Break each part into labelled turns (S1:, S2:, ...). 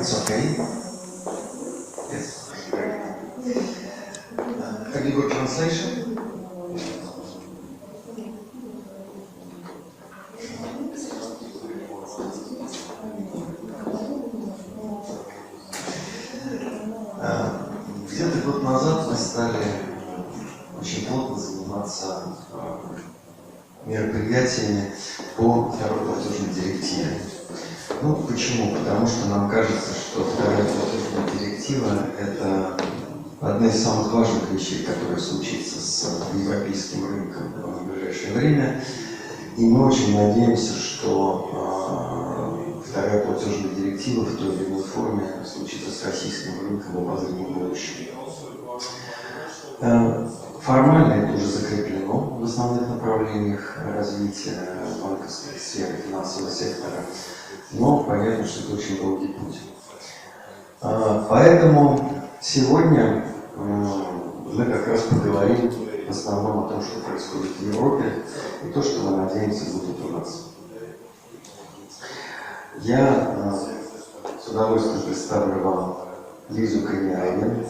S1: It's okay. Yes. Have you got translation? Где-то год назад мы стали очень плотно заниматься мероприятиями по второй платежной директиве. Ну, почему? Потому что нам кажется, что вторая платежная директива – это одна из самых важных вещей, которая случится с европейским рынком в ближайшее время. И мы очень надеемся, что вторая платежная директива в той или иной форме случится с российским рынком в обозримом будущем. Формально это уже закреплено в основных направлениях развития банковской сферы, финансового сектора, но понятно, что это очень долгий путь. Поэтому сегодня мы как раз поговорим в основном о том, что происходит в Европе, и то, что мы надеемся будет у нас. Я с удовольствием представлю вам Лизу Коняеву,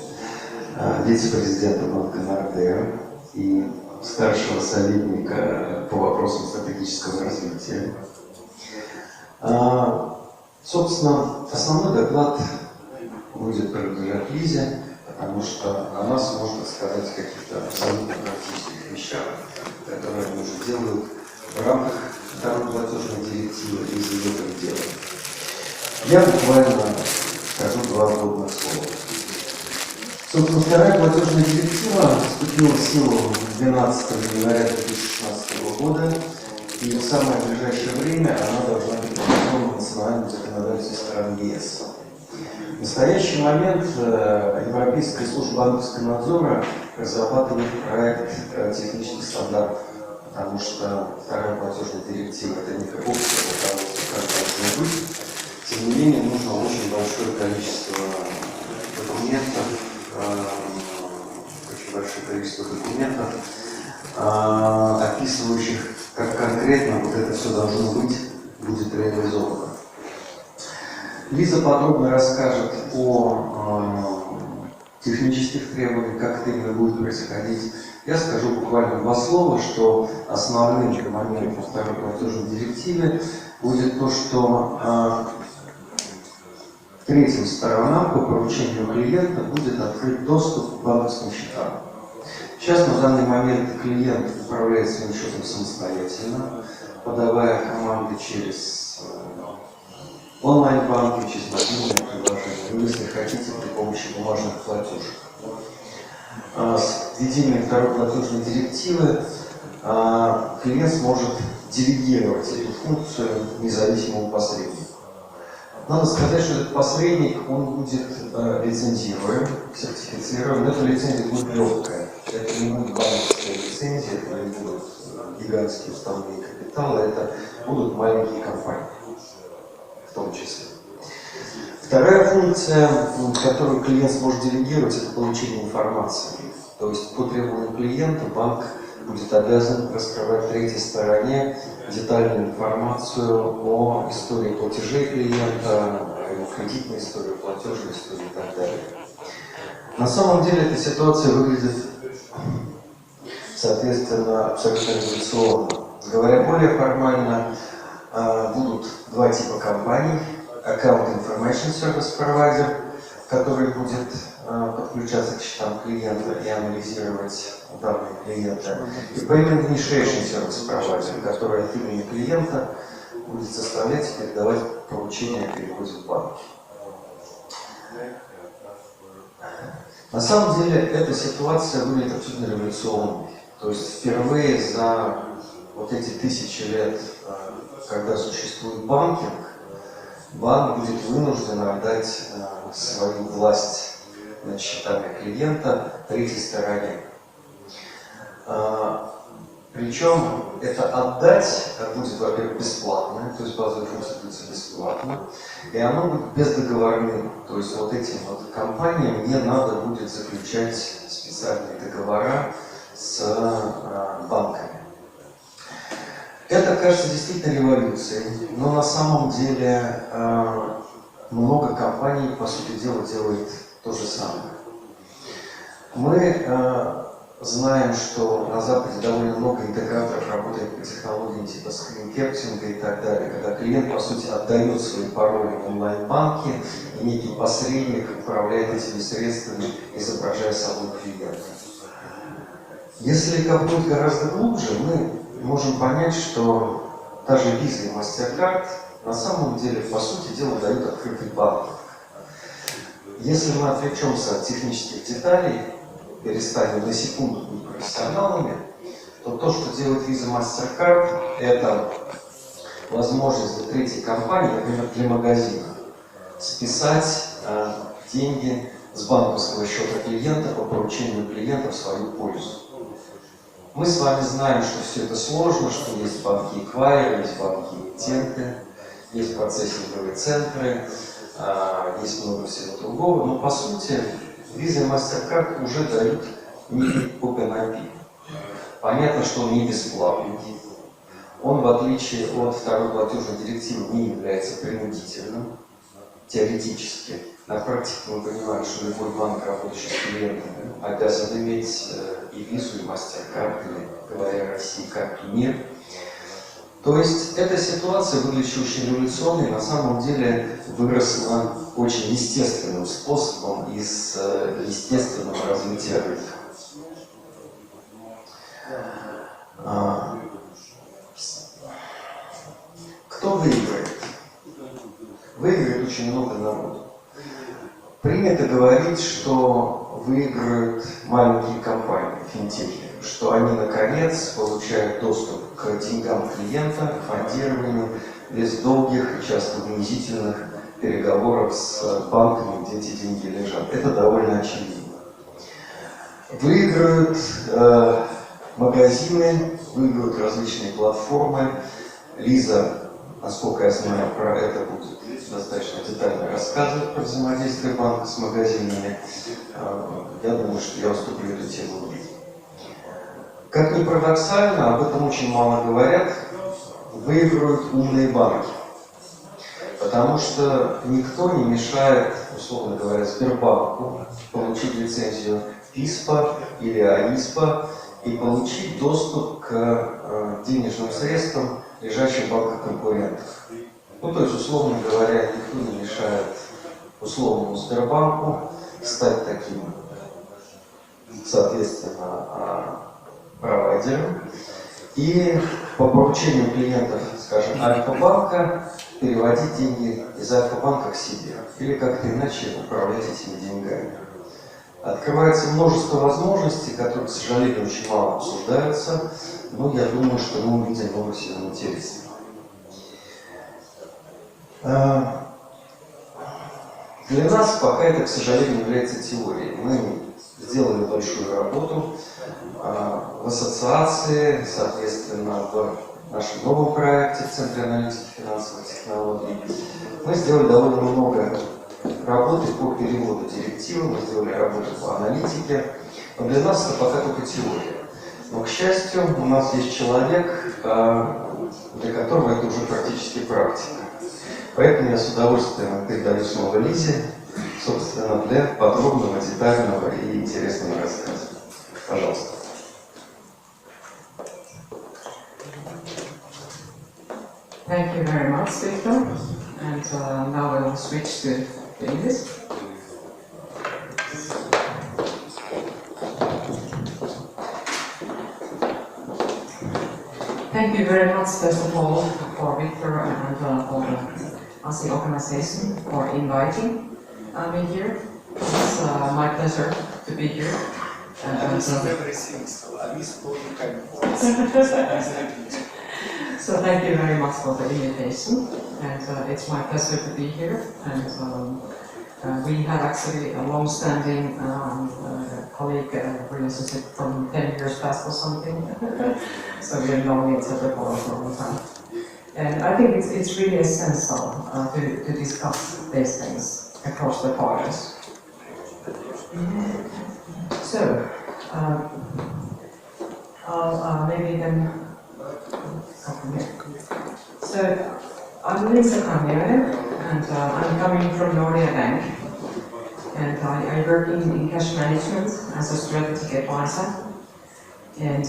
S1: вице-президента банка Нордеа и старшего советника по вопросам стратегического развития. Собственно, основной доклад будет принадлежать Лизе, потому что она сможет рассказать о каких-то абсолютно практических вещах, которые они уже делают в рамках второй платежной директивы и из ее пределов. Я буквально скажу два вводных слова. Собственно, вторая платежная директива вступила в силу 12 января 2016 года, и в самое ближайшее время она должна быть внесена в национальное законодательство стран ЕС. В настоящий момент Европейская служба банковского надзора разрабатывает проект технических стандартов, потому что вторая платежная директива – это не как общее руководство, как должно быть. Тем не менее, нужно очень большое количество документов, описывающих, как конкретно вот это все должно быть, будет реализовано. Лиза подробно расскажет о технических требованиях, как это именно будет происходить. Я скажу буквально два слова, что основным моментом второй платежной директиве будет то, что третьим сторонам по поручению клиента будет открыт доступ к банковским счетам. Сейчас на данный момент клиент управляет своим счетом самостоятельно, подавая команды через онлайн-банки, через мобильные приложения, ну, если хотите, при помощи бумажных платежек. С введением второй платежной директивы клиент сможет делегировать эту функцию независимому посреднику. Надо сказать, что этот посредник, он будет лицензируем, сертифицирован, но эта лицензия будет легкая. Это не будет банковская лицензия, это не будут гигантские уставные капиталы, это будут маленькие компании, в том числе. Вторая функция, которую клиент сможет делегировать, это получение информации. То есть по требованию клиента банк будет обязан раскрывать третьей стороне детальную информацию о истории платежей клиента, о его кредитной истории, платежной истории и так далее. На самом деле эта ситуация выглядит, соответственно, абсолютно революционно. Говоря более формально, будут два типа компаний. Account Information Service Provider, который будет подключаться к счетам клиента и анализировать данные клиента, и Payment Initiation Service Provider, который от имени клиента будет составлять и передавать поручения о переводе в банк. На самом деле эта ситуация выглядит абсолютно революционной. То есть впервые за вот эти 1000 лет, когда существует банкинг, банк будет вынужден отдать свою власть над счетами клиента третьей стороне. Причем это отдать будет, во-первых, бесплатно, то есть базовая функция будет бесплатно, и оно будет бездоговорным. То есть вот этим вот компаниям не надо будет заключать специальные договора с банками. Это кажется действительно революцией, но на самом деле много компаний, по сути дела, делает то же самое. Мы знаем, что на Западе довольно много интеграторов работает по технологиям типа скринкептинга и так далее, когда клиент, по сути, отдает свои пароли в онлайн-банке, и некий посредник управляет этими средствами, изображая собой клиента. Если копнуть гораздо глубже, мы можем понять, что даже Visa и MasterCard на самом деле, по сути дела, дают открытый банк. Если мы отвлечемся от технических деталей, перестанем на секунду быть профессионалами, то, что делает Visa MasterCard, это возможность для третьей компании, например, для магазина, списать деньги с банковского счета клиента по поручению клиента в свою пользу. Мы с вами знаем, что все это сложно, что есть банки эквайры, есть банки эмитенты, есть процессинговые центры, есть много всего другого, но по сути Visa и MasterCard уже дают некий Open API. Понятно, что он не бесплатный. Он, в отличие от второй платежной директивы, не является принудительным, теоретически. На практике мы понимаем, что любой банк, работающий с клиентами, обязан иметь и Visa, и MasterCard, или, говоря России, карту МИР. То есть эта ситуация, выглядящая очень революционной, на самом деле выросла очень естественным способом из естественного развития рынка. Кто выиграет? Выиграет очень много народу. Принято говорить, что выиграют маленькие компании, финтехи, что они, наконец, получают доступ к деньгам клиента, к фондированию, без долгих и часто унизительных переговоров с банками, где эти деньги лежат. Это довольно очевидно. Выиграют магазины, выиграют различные платформы. Лиза, насколько я знаю, про это будет достаточно детально рассказывать, про взаимодействие банка с магазинами. Я думаю, что я уступлю эту тему. Как ни парадоксально, об этом очень мало говорят, выиграют умные банки. Потому что никто не мешает, условно говоря, Сбербанку получить лицензию ИСПА или АИСПА и получить доступ к денежным средствам, лежащим в банках конкурентов. Ну, то есть, условно говоря, никто не мешает условному Сбербанку стать таким, соответственно, провайдером и по поручению клиентов, скажем, Альфа-банка переводить деньги из Альфа-банка к себе или как-то иначе управлять этими деньгами. Открывается множество возможностей, которые, к сожалению, очень мало обсуждаются, но я думаю, что мы увидим много всего интересного. Для нас пока это, к сожалению, является теорией. Мы сделали большую работу в ассоциации, соответственно, в нашем новом проекте в Центре аналитики финансовых технологий. Мы сделали довольно много работы по переводу директивы, мы сделали работу по аналитике. Но для нас это пока только теория. Но, к счастью, у нас есть человек, для которого это уже практически практика. Поэтому я с удовольствием передаю слово Лизе, собственно, для подробного, детального и интересного рассказа. Пожалуйста.
S2: Thank you very much, Victor. And now I will switch to English. Thank you very much, first of all, for Victor and for the ASI organization for inviting me here. It's my pleasure to be here. So thank you very much for the invitation, and it's my pleasure to be here. And we had actually a long-standing colleague relationship from 10 years past or something. So we have known each other for a long time. And I think it's really essential to discuss these things across the borders. So I'll maybe then. So I'm and I'm coming from Nordea Bank, and I work in cash management as a strategic advisor. And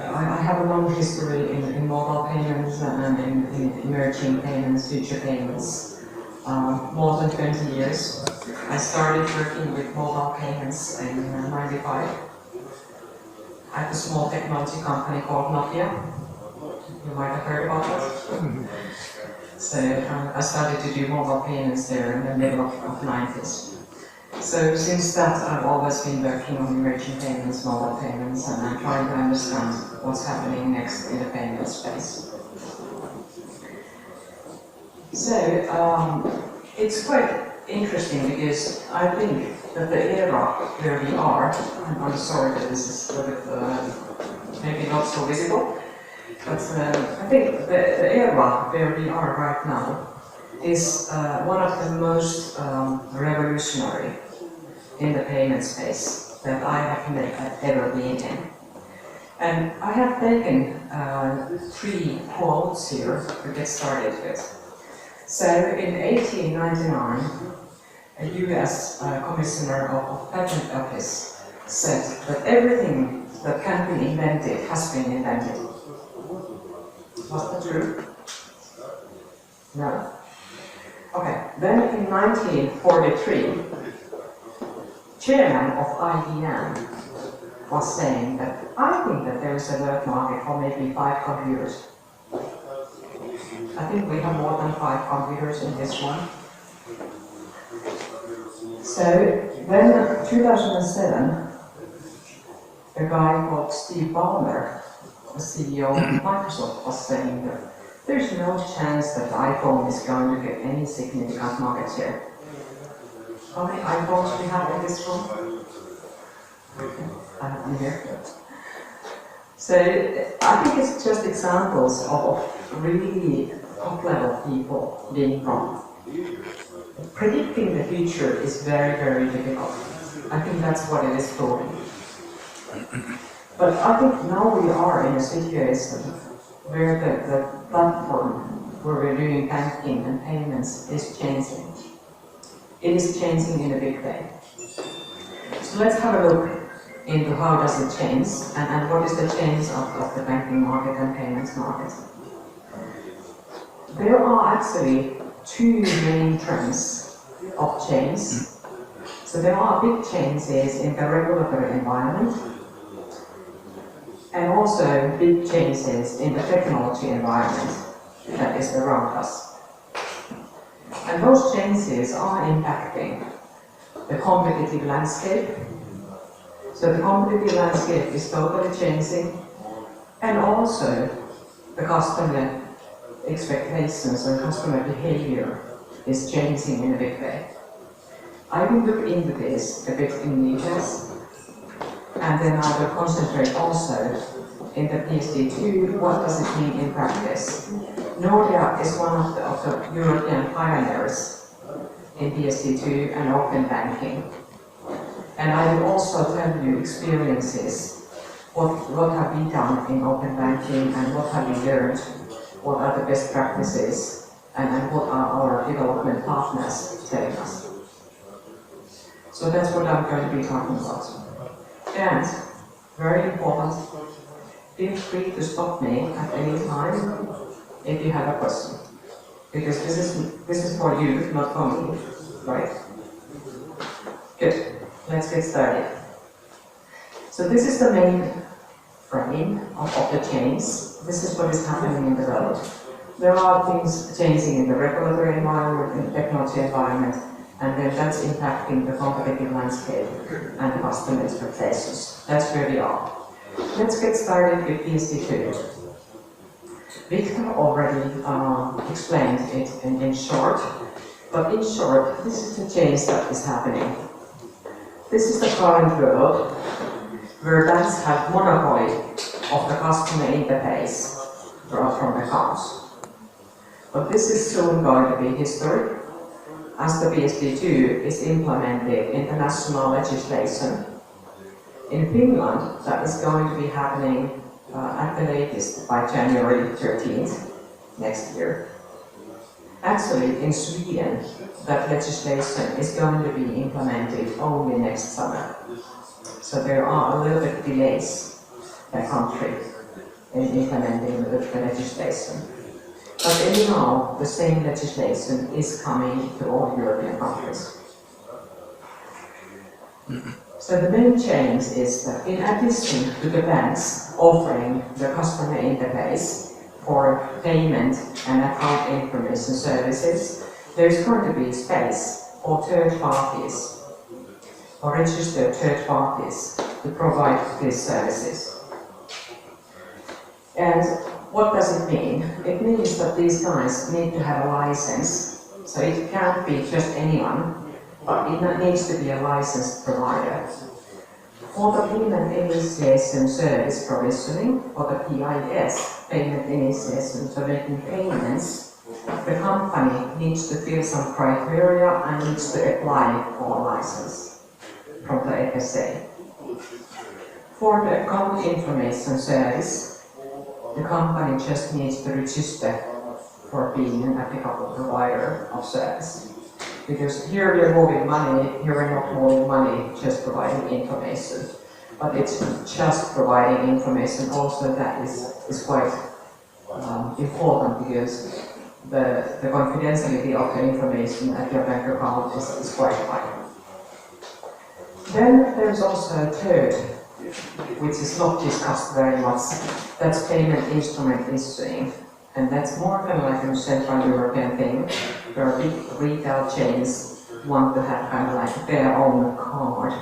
S2: I have a long history in mobile payments and in emerging payments, future payments, more than 20 years. I started working with mobile payments in '95 at a small technology company called Nokia. You might have heard about it. So I started to do mobile payments there in the middle of the 90s. So since that, I've always been working on emerging payments, mobile payments, and I'm trying to understand what's happening next in the payment space. So it's quite interesting because I think that the era where we are, I'm sorry that this is a bit maybe not so visible, but I think the era where we are right now is one of the most revolutionary in the payment space that I have ever been in. And I have taken 3 quotes here to get started with. So in 1899, a US Commissioner of Patent Office said that everything that can be invented has been invented. Was that true? No. Okay, then in 1943, chairman of IBM was saying that I think that there is a world market for maybe 5 computers. I think we have more than 5 computers in this one. So then 2007, a guy called Steve Ballmer, the CEO of Microsoft, was saying that there's no chance that the iPhone is going to get any significant market share. How many iPhones do we have in this room? I have them here. So I think it's just examples of really top-level people being wrong. Predicting the future is very, very difficult. I think that's what it is proving. But I think now we are in a situation where the platform where we're doing banking and payments is changing. It is changing in a big way. So let's have a look into how does it change and what is the change of the banking market and payments market. There are actually 2 main trends of change. So there are big changes in the regulatory environment and also big changes in the technology environment that is around us. And those changes are impacting the competitive landscape. So the competitive landscape is totally changing, and also the customer expectations and customer behavior is changing in a big way. I will look into this a bit in details, and then I will concentrate also in the PSD2, what does it mean in practice. Nordea is one of the European pioneers in PSD2 and open banking. And I will also tell you experiences, what have we done in open banking and what have we learned, what are the best practices, and what are our development partners telling us. So that's what I'm going to be talking about. And, very important, feel free to stop me at any time if you have a question. Because this is for you, not for me, right? Good. Let's get started. So this is the main frame of the change. This is what is happening in the world. There are things changing in the regulatory environment, in the technology environment, and then that's impacting the competitive landscape and customer expectations. That's where we are. Let's get started with PSD2. Victor already explained it in short, but in short, this is the change that is happening. This is the current world where banks have monopoly of the customer interface from accounts. But this is soon going to be history, as the PSD2 is implemented in the national legislation. In Finland, that is going to be happening at the latest by January 13th next year. Actually, in Sweden, that legislation is going to be implemented only next summer. So there are a little bit delays in the country in implementing the legislation. But anyhow, the same legislation is coming to all European countries. So the main change is that in addition to the banks offering the customer interface for payment and account information services, there is going to be space for third parties, or registered third parties, to provide these services. And what does it mean? It means that these guys need to have a license, so it can't be just anyone, but it needs to be a licensed provider. For the payment initiation service provisioning, or the PIS, payment initiation, so making payments, the company needs to fill some criteria and needs to apply for a license from the FSA. For the account information service, the company just needs to register for being an applicable provider of service. Because here we're moving money, here we're not moving money, just providing information. But it's just providing information also that is quite important, because the confidentiality of the information at your bank account is quite high. Then there's also a third, which is not discussed very much. That's payment instrument issuing. And that's more kind of like a Central European thing, where big retail chains want to have kind of like their own card.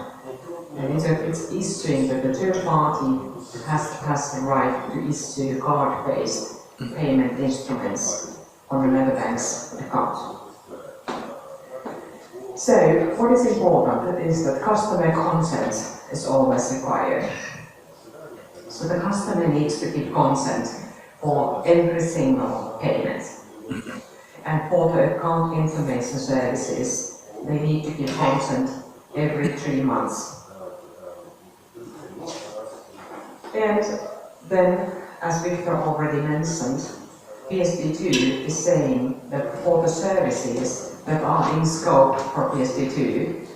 S2: And it's issuing, but the third party has the right to issue card-based payment instruments on another bank's account. So, what is important is that customer consent is always required. So the customer needs to give consent for every single payment. And for the account information services, they need to give consent every 3 months. And then, as Victor already mentioned, PSD2 is saying that for the services that are in scope for PSD2,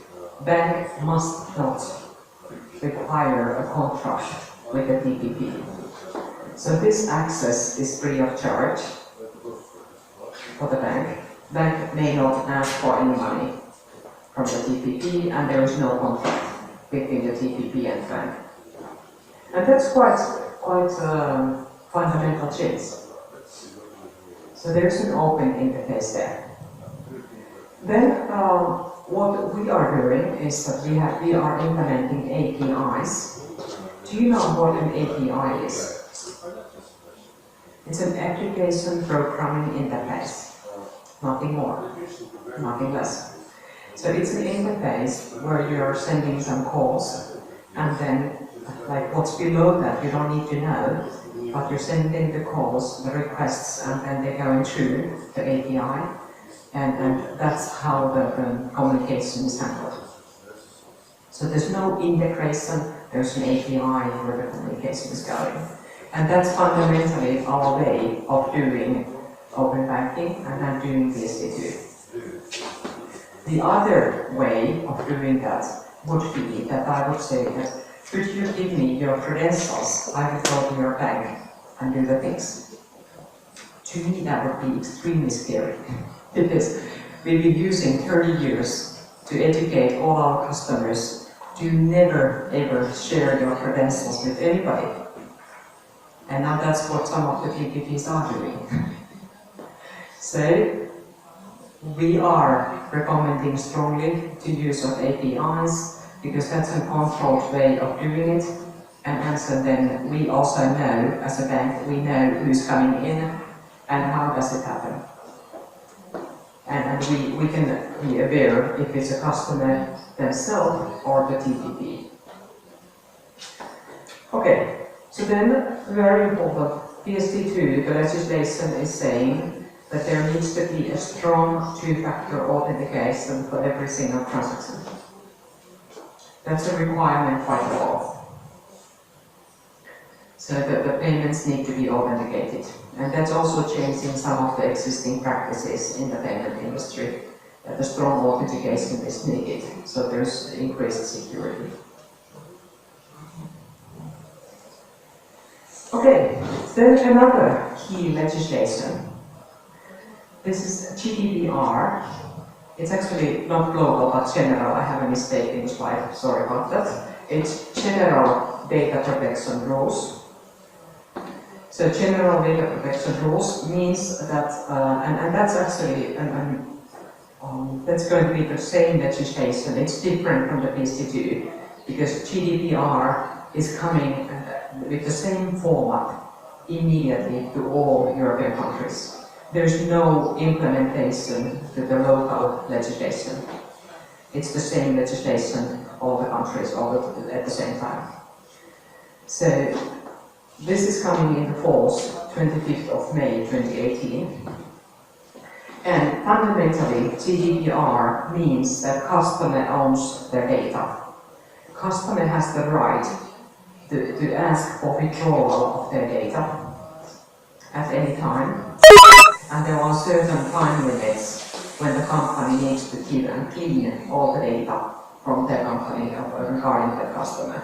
S2: bank must not require a contract with the TPP. So this access is free of charge for the bank. Bank may not ask for any money from the TPP, and there is no contract between the TPP and bank. And that's quite fundamental change. So there's an open interface there. Then what we are doing is that we are implementing APIs. Do you know what an API is? It's an application programming interface. Nothing more, nothing less. So it's an interface where you're sending some calls, and then like what's below that you don't need to know, but you're sending the calls, the requests, and then they're going through the API, and that's how the communication is handled. So there's no integration, there's an API where the communication is going. And that's fundamentally our way of doing open banking and then doing PSD2. The other way of doing that would be that I would say that, could you give me your credentials? I will go to your bank and do the things. To me, that would be extremely scary, because we've been using 30 years to educate all our customers to never ever share your credentials with anybody. And now that's what some of the PPPs are doing. So we are recommending strongly the use of APIs, because that's a controlled way of doing it. And so then we also know, as a bank, we know who's coming in and how does it happen. And we can be aware if it's a customer themselves or the TPP. Okay. So then, very important, PSD2, the legislation is saying that there needs to be a strong two-factor authentication for every single transaction. That's a requirement by law. So the payments need to be authenticated. And that's also changing some of the existing practices in the payment industry. The strong authentication is needed, so there's increased security. Okay, then another key legislation. This is GDPR. It's actually not global, but general. I have a mistake in the slide, sorry about that. It's General Data Protection Rules. So General Data Protection Rules means that, and that's actually, that's going to be the same legislation. It's different from the PSD2, because GDPR is coming with the same format immediately to all European countries. There's no implementation to the local legislation. It's the same legislation, all the countries, all at the same time. So this is coming into force 25th of May 2018. And fundamentally, GDPR means that customer owns their data. Customer has the right to ask for withdrawal of their data at any time. And there are certain time limits when the company needs to give and clean all the data from their company regarding the customer.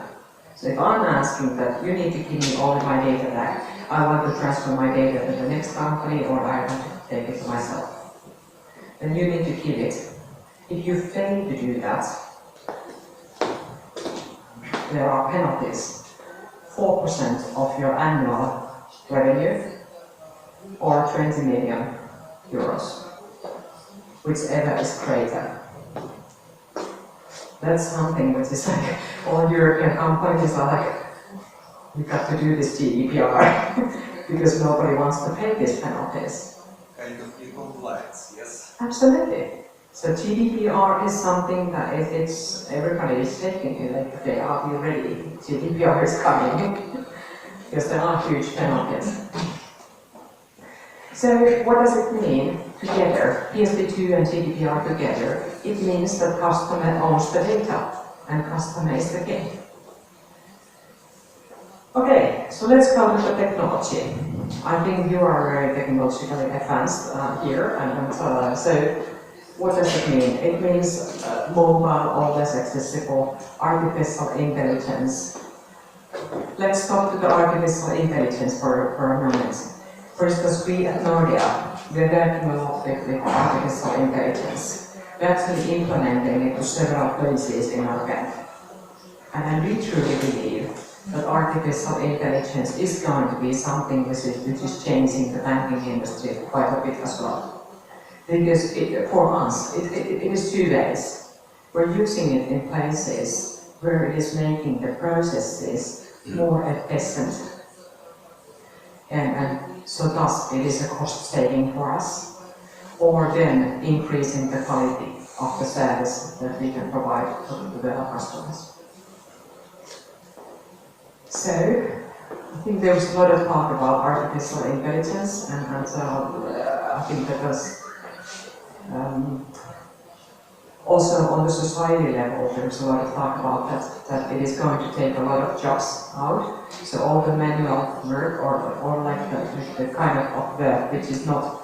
S2: So if I'm asking that you need to give me all of my data back, I want to transfer my data to the next company or I want to take it to myself, then you need to give it. If you fail to do that, there are penalties. 4% of your annual revenue or 20 million euros, whichever is greater. That's something which is like, all European companies are like, we got to do this GDPR because nobody wants to pay these penalties.
S3: Kind of e-compliance, yes?
S2: Absolutely. So GDPR is something that it's everybody is taking it, like, okay, are we ready? GDPR is coming. Because there are huge penalties. So what does it mean together? PSD2 and GDPR together. It means that customer owns the data and customer is the king. Okay, so let's go to the technology. I think you are very technologically advanced here, and so what does it mean? It means mobile or less accessible, artificial intelligence. Let's talk to the artificial intelligence for a moment. For instance, we at Nordea, we're working a lot with artificial intelligence. We're actually implementing it to several places in our bank. And we truly believe that artificial intelligence is going to be something which is changing the banking industry quite a bit as well. Because for us, it is two ways. We're using it in places where it is making the processes more efficient. And so thus it is a cost saving for us, or then increasing the quality of the service that we can provide to our customers. So I think there was a lot of talk about artificial intelligence, and I think that was also on the society level, there's a lot of talk about that it is going to take a lot of jobs out. So all the manual work or like the kind of work which is not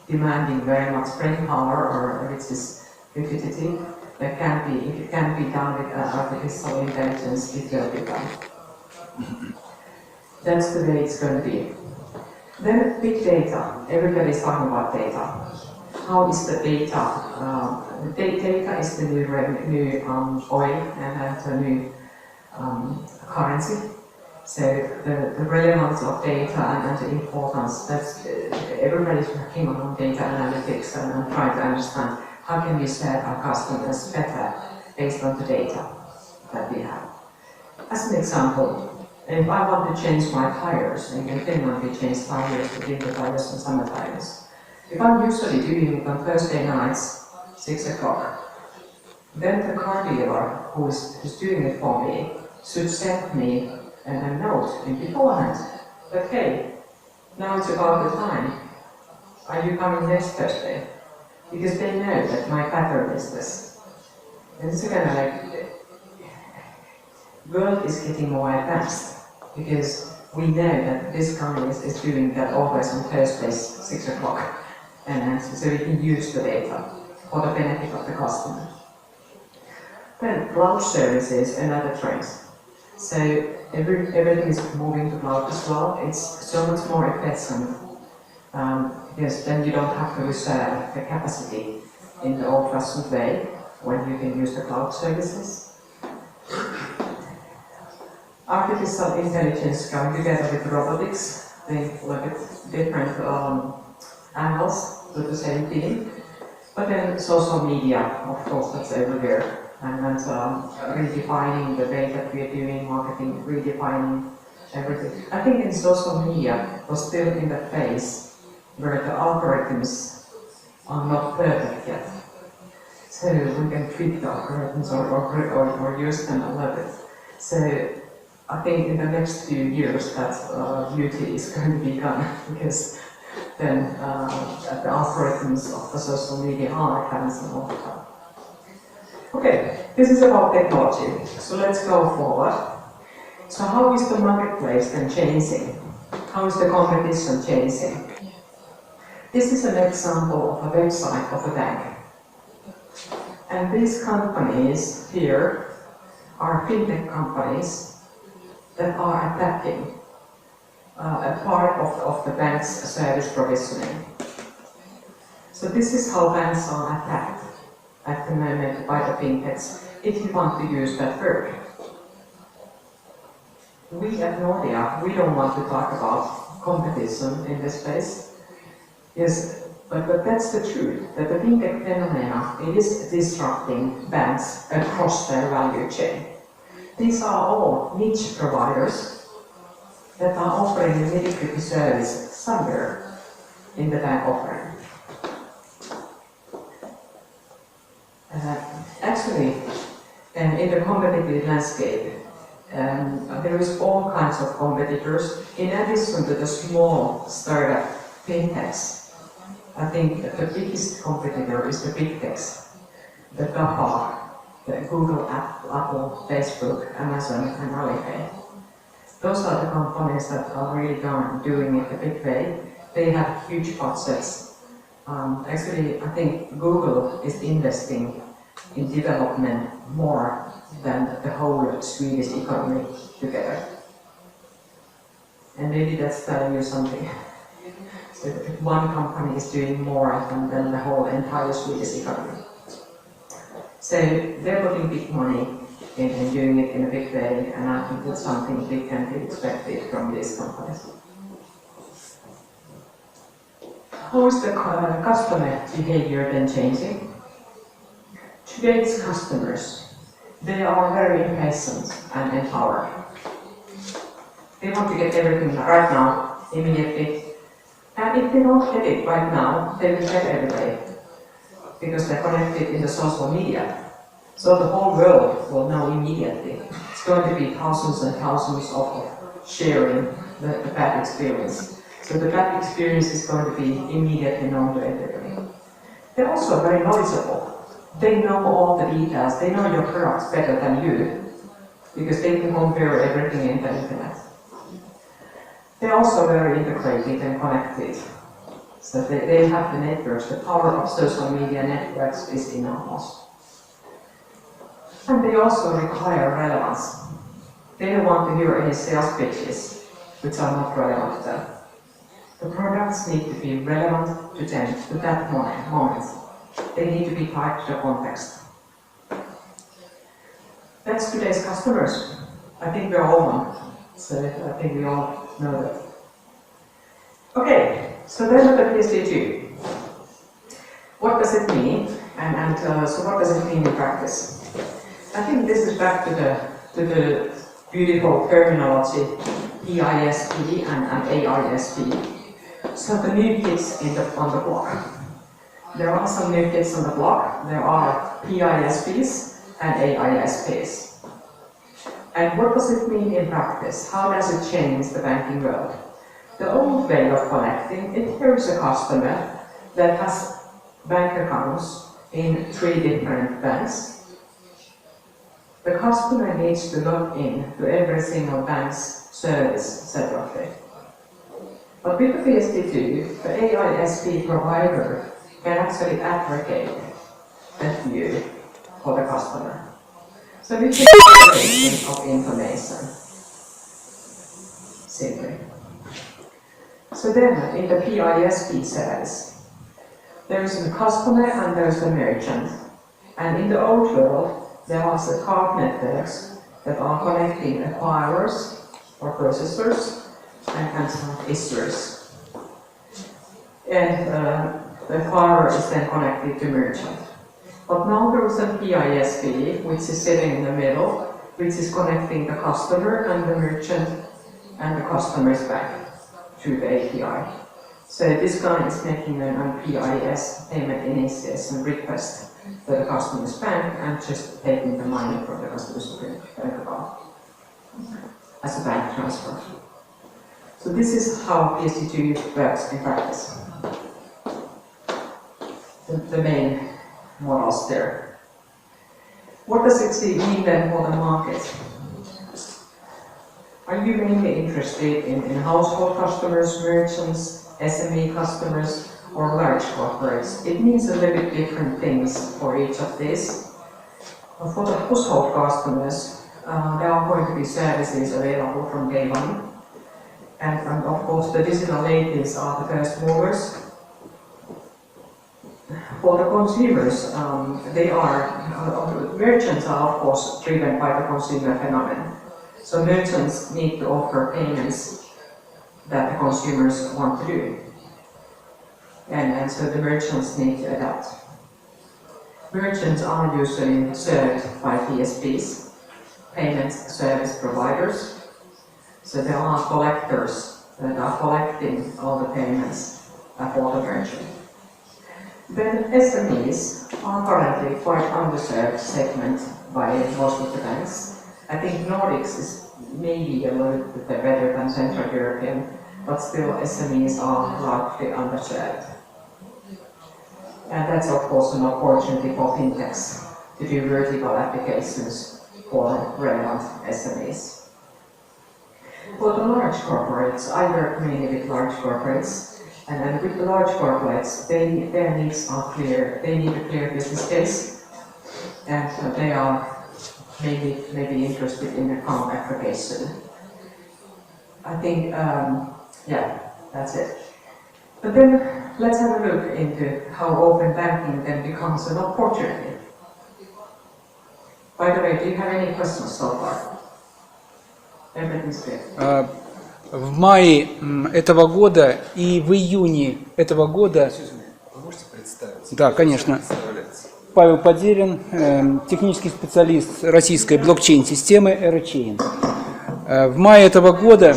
S2: demanding very much brain power or which is repetitive, that can be, if it can be done with artificial intelligence, it will be done. That's the way it's going to be. Then big data. Everybody's talking about data. How is the data? Data is the new oil and the new currency. So the relevance of data and the importance, that's everybody's working on data analytics and trying to understand how can we serve our customers better based on the data that we have. As an example, if I want to change my tires, and in Finland we change tires, we winter tires and summer tires. If I'm usually doing it on Thursday nights, 6 o'clock, then the car dealer who's doing it for me should send me a note beforehand that, hey, now it's about the time. Are you coming next Thursday? Because they know that my pattern is this. And it's kind of like, world is getting more advanced because we know that this company is doing that always on Thursdays, 6 o'clock. And so we can use the data for the benefit of the customer. Then cloud services and other trends. So everything is moving to cloud as well. It's so much more efficient because then you don't have to reserve the capacity in the old-fashioned way when you can use the cloud services. Artificial intelligence going together with robotics. They look at different angles to the same thing. But then social media, of course, that's everywhere. And redefining the way that we are doing marketing, redefining everything. I think in social media was still in the phase where the algorithms are not perfect yet. So we can tweak the algorithms or use them a little bit. So I think in the next few years that beauty is going to be gone because then the algorithms of the social media are advancing all the time. Okay, this is about technology, so let's go forward. So how is the marketplace then changing? How is the competition changing? This is an example of a website of a bank. And these companies here are fintech companies that are attacking a part of the bank's service provisioning. So this is how banks are attacked at the moment by the fintechs, if you want to use that word. We at Nordea, we don't want to talk about competition in this space. Yes, but that's the truth, that the fintech phenomena, it is disrupting banks across their value chain. These are all niche providers that are offering a nitty-gritty service somewhere in the bank offering. Actually, in the competitive landscape, there is all kinds of competitors. In addition to the small startup fintechs, I think the biggest competitor is the big techs, the GAFA, the Google, Apple, Facebook, Amazon, and Alipay. Those are the companies that are really doing it the big way. They have huge budgets. Actually, I think Google is investing in development more than the whole Swedish economy together. And maybe that's telling you something. So if one company is doing more than the whole entire Swedish economy. So they're putting big money in doing it in a big way, and I think that's something big can be expected from these companies. How is the customer behavior then changing? Today's customers, they are very impatient and empowered. They want to get everything right now, immediately. And if they don't get it right now, they will get it every day. Because they're connected in the social media. So the whole world will know immediately. It's going to be thousands and thousands of sharing the bad experience. So the bad experience is going to be immediately known to everybody. They're also very knowledgeable. They know all the details. They know your products better than you, because they can compare everything in the internet. They're also very integrated and connected. So they have the networks. The power of social media networks is enormous. And they also require relevance. They don't want to hear any sales pitches which are not relevant to them. The products need to be relevant to them, to that moment. They need to be tied to the context. That's today's customers. I think we're all one. So I think we all know that. Okay, so then look at PSD2. What does it mean? So what does it mean in practice? I think this is back to the beautiful terminology PISP and AISP. So the new kids on the block. There are some new kids on the block. There are PISPs and AISPs. And what does it mean in practice? How does it change the banking world? The old way of collecting, here is a customer that has bank accounts in 3 different banks. the customer needs to log in to every single bank's service separately. But with the PSD2, the AISP provider can actually aggregate that view for the customer. So we can aggregation of information, simply. So then, in the PISP service, there is a customer and there is a merchant. And in the old world, there was the card networks that are connecting acquirers or processors and some issuers. And the acquirer is then connected to merchant. But now there is a PISP, which is sitting in the middle, which is connecting the customer and the merchant and the customer's bank to the API. So this guy is making an PIS, payment initiation request to the customer's bank and just taking the money from the customer's bank account as a bank transfer. So this is how PSD2 works in practice. The main models there. What does it mean then for the market? Are you mainly interested in household customers, merchants, SME customers, or large corporates? It means a little bit different things for each of these. For the household customers, there are going to be services available from day one. And of course, the digital natives are the first movers. For the consumers, merchants are of course driven by the consumer phenomenon. So merchants need to offer payments that the consumers want to do. And so the merchants need to adapt. Merchants are usually served by PSPs, payment service providers. So there are collectors that are collecting all the payments for the merchant. Then SMEs are currently quite underserved segment by most of the banks. I think Nordics is maybe a little bit better than Central European, but still SMEs are largely underserved. And that's of course an opportunity for fintechs to do vertical applications for relevant SMEs. For the large corporates, I work mainly with large corporates, and then with the large corporates, their needs are clear. They need a clear business case, and they are maybe interested in account aggregation. I think, yeah, that's it. But then let's have a look into how open banking then becomes an opportunity. By the way, do you have any questions so far? Everything's clear.
S4: В мае этого года и в июне этого года...
S3: Вы можете представиться?
S4: Да, конечно. Павел Поделин, технический специалист российской блокчейн-системы EraChain. В мае этого года...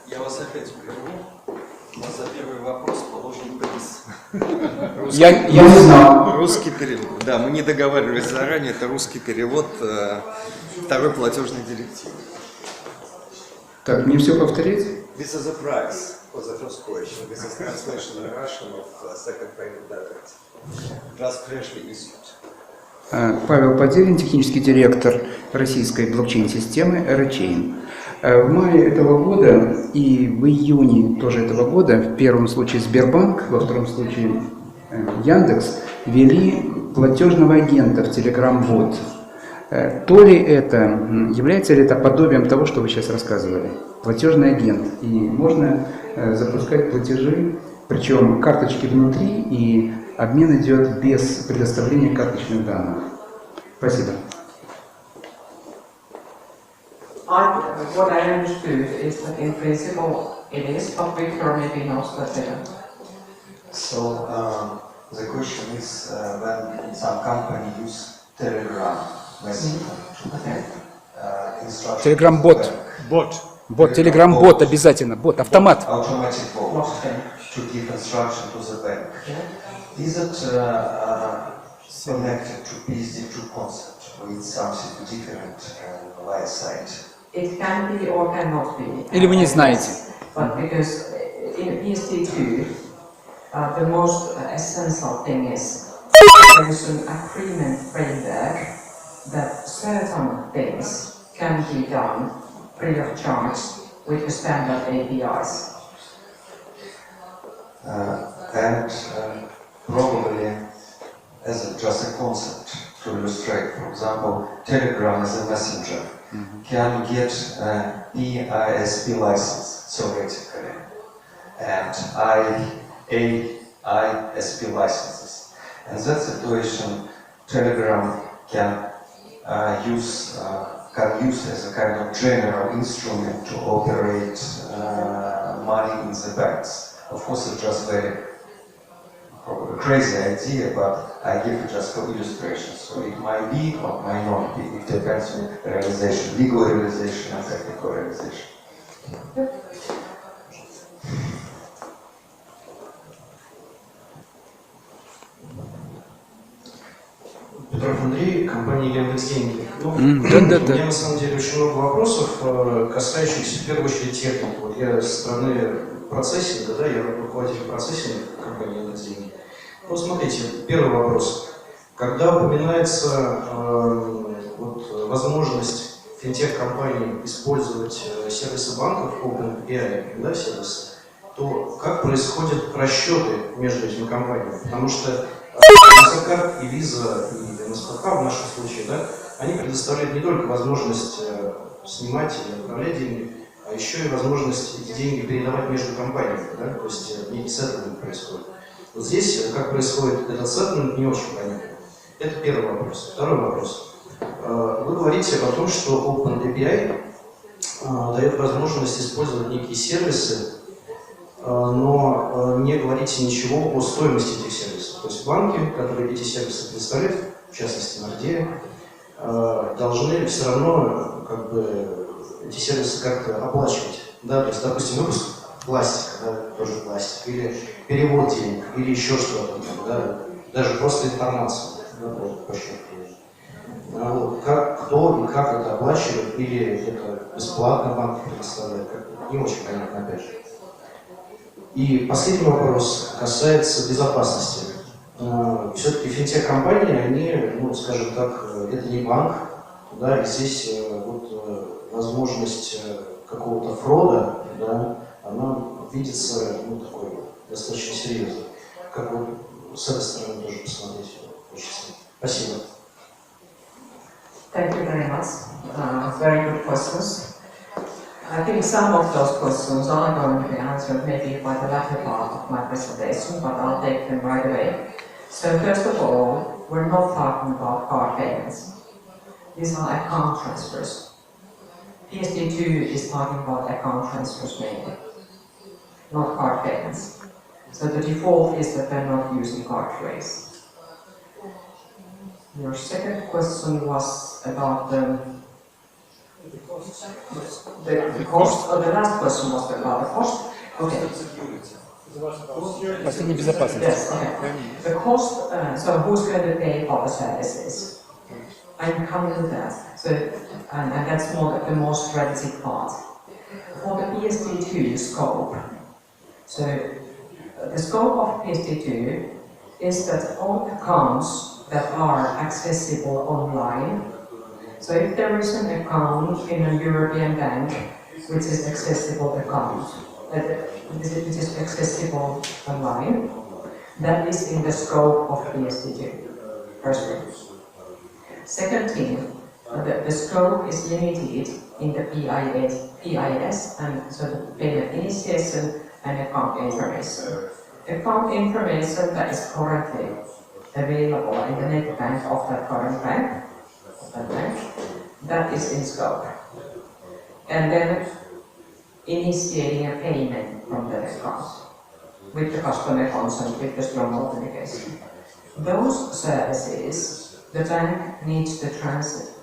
S3: Я вас опять прерву. У нас за первый вопрос положен приз.
S4: Я не знал.
S3: Русский перевод. Да, мы не договаривались заранее, это русский перевод второй платежной директивы.
S4: Так, мне все повторить?
S5: This is a prize for the first question. This is translation in Russian of second payment directive. Just freshly issued.
S4: Павел Поделин, технический директор российской блокчейн-системы EraChain. В мае этого года и в июне тоже этого года, в первом случае Сбербанк, во втором случае Яндекс, ввели платежного агента в Telegram-бот. То ли это, является ли это подобием того, что вы сейчас рассказывали? Платежный агент. И можно запускать платежи, причем карточки внутри, и обмен идет без предоставления карточных данных. Спасибо.
S2: What I understood is that in principle it is, but Victor maybe knows that better.
S1: So the question is when some company use Telegram messaging to instruction.
S4: Telegram-бот. Бот, Telegram-бот обязательно, бот, автомат.
S1: Automatic bot to give instruction to the bank. Is it connected to PSD2 concept, or it's something different on the side?
S2: It can be or cannot be.
S4: Или вы не знаете?
S2: But because in PSD2, the most essential thing is there is an agreement framework that certain things can be done free of charge with the standard APIs.
S1: Probably as just a concept to illustrate, for example, Telegram as a messenger can get a PISP license theoretically, and IAISP licenses. In that situation, Telegram can use as a kind of general instrument to operate money in the banks. Of course, it's just very probably crazy idea, but I give it just for illustration. So it might be or might not be. It depends on realization, legal realization and technical realization.
S6: Петров Андрей, компания «Яндекс.Деньги».
S4: Да.
S6: У меня на самом деле очень много вопросов, касающихся в первую очередь техники. Вот я со стороны процессинга, да, я руководитель процессинга компании «Яндекс.Деньги». Вот смотрите, первый вопрос. Когда упоминается возможность финтех-компаний использовать сервисы банков, OpenAPI, да, сервисы, то как происходят расчеты между этими компаниями? Потому что MasterCard и Visa и MasterCard в нашем случае, да, они предоставляют не только возможность снимать или отправлять деньги, а еще и возможность эти деньги передавать между компаниями, да, то есть некий сеттlemент происходит. Вот здесь, как происходит этот сеттlemент, не очень понятно. Это первый вопрос. Второй вопрос. Вы говорите о том, что OpenAPI дает возможность использовать некие сервисы, но не говорите ничего о стоимости этих сервисов. То есть банки, которые эти сервисы предоставляют, в частности Nordea, должны все равно как бы эти сервисы как-то оплачивать. Да? То есть, допустим, выпуск пластика, да, тоже пластик, или перевод денег, или еще что-то, да? Даже просто информацию. Да, по счету. Вот. Кто и как это оплачивает, или это бесплатно банки предоставляют, не очень понятно опять же. И последний вопрос касается безопасности. Все-таки финтех-компании, они, ну, скажем так, это не банк, да, и здесь возможность какого-то фрода, да, она видится, ну, такой достаточно серьезной. Как вот с этой стороны тоже посмотреть хочется. Спасибо.
S2: Thank you very much. Very good questions. I think some of those questions are going to be answered maybe by the latter part of my presentation, but I'll take them right away. So first of all, we're not talking about card payments. These are account transfers. PSD2 is talking about account transfers mainly, not card payments. So the default is that they're not using card trace. Your second question was about the cost. The last question was about the cost. Okay. Yes, okay. The cost, so who's going to pay for the services? I'm coming to that. So, and that's more the more strategic part. For the PSD2 scope, so the scope of PSD2 is that all accounts that are accessible online. So if there is an account in a European bank which is accessible account, which is accessible online, that is in the scope of PSD2. First thing. Second thing, the scope is limited in the PIS, and so the payment initiation and account information. Account information that is currently available in the net bank of that current bank, that is in scope. And then initiating a payment from that account with the customer consent, with the strong authentication. Those services, the bank needs to transit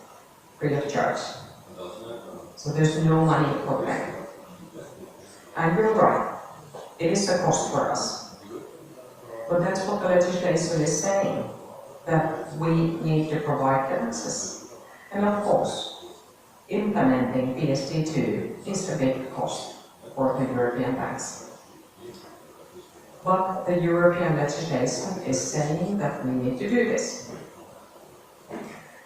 S2: free of charge. So there's no money for the bank. And you're right, it is a cost for us. But that's what the legislation is saying, that we need to provide the access. And of course, implementing PSD2 is a big cost for the European banks. But the European legislation is saying that we need to do this.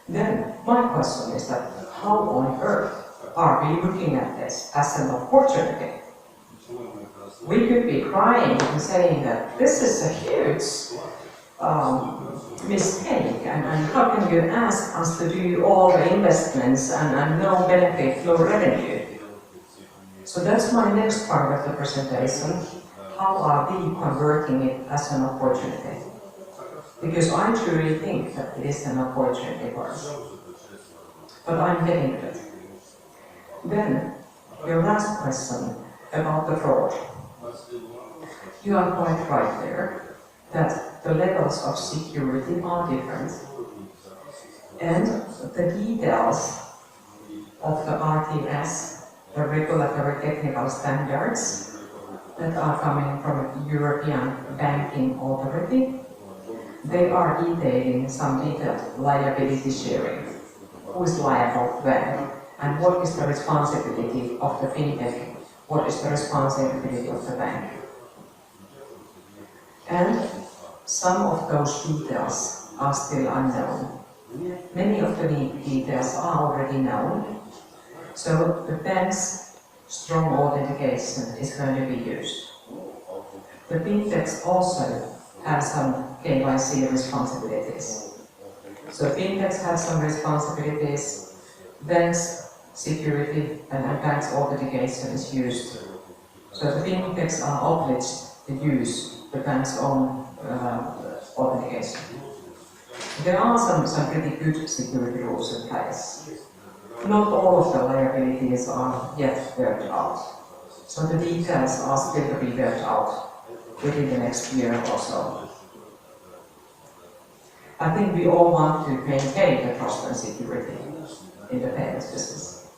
S2: Then, my question is that how on earth are we looking at this as an opportunity? We could be crying and saying that this is a huge mistake, and how can you ask us to do all the investments and no benefit, no revenue? So that's my next part of the presentation. How are we converting it as an opportunity? Because I truly think that it is an opportunity for us. But I'm getting to it. Then, your last question about the fraud. You are quite right there, that the levels of security are different. And the details of the RTS, the regulatory technical standards that are coming from European Banking Authority, they are detailing some detailed liability sharing. Who is liable when? And what is the responsibility of the fintech? What is the responsibility of the bank? And some of those details are still unknown. Many of the details are already known. So the bank's strong authentication is going to be used. The fintechs also have some KYC responsibilities. So fintechs have some responsibilities, banks' security and banks' authentication is used. So the fintechs are obliged to use the bank's own authentication. There are some pretty good security rules in place. Not all of the liabilities are yet worked out. So the details are still to be worked out within the next year or so. I think we all want to maintain the trust and security in the payments business.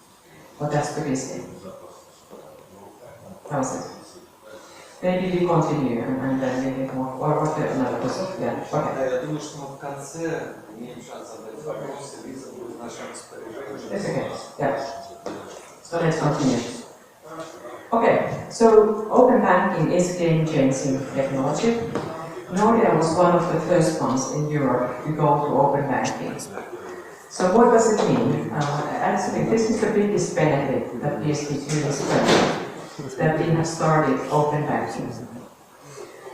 S2: But that's to be seen. How's it? Maybe we continue and then we get more. Or what another question? Yeah, okay.
S3: Я думаю, что мы в конце имеем шанс задать вопросы, Лиза будет в нашем распоряжении.
S2: It's okay. Yeah. So let's continue. Okay, so open banking is game-changing technology. Nordea was one of the first ones in Europe to go to open banking. So what does it mean? Actually, this is the biggest benefit that PSD2 is bringing, that we have started open banking.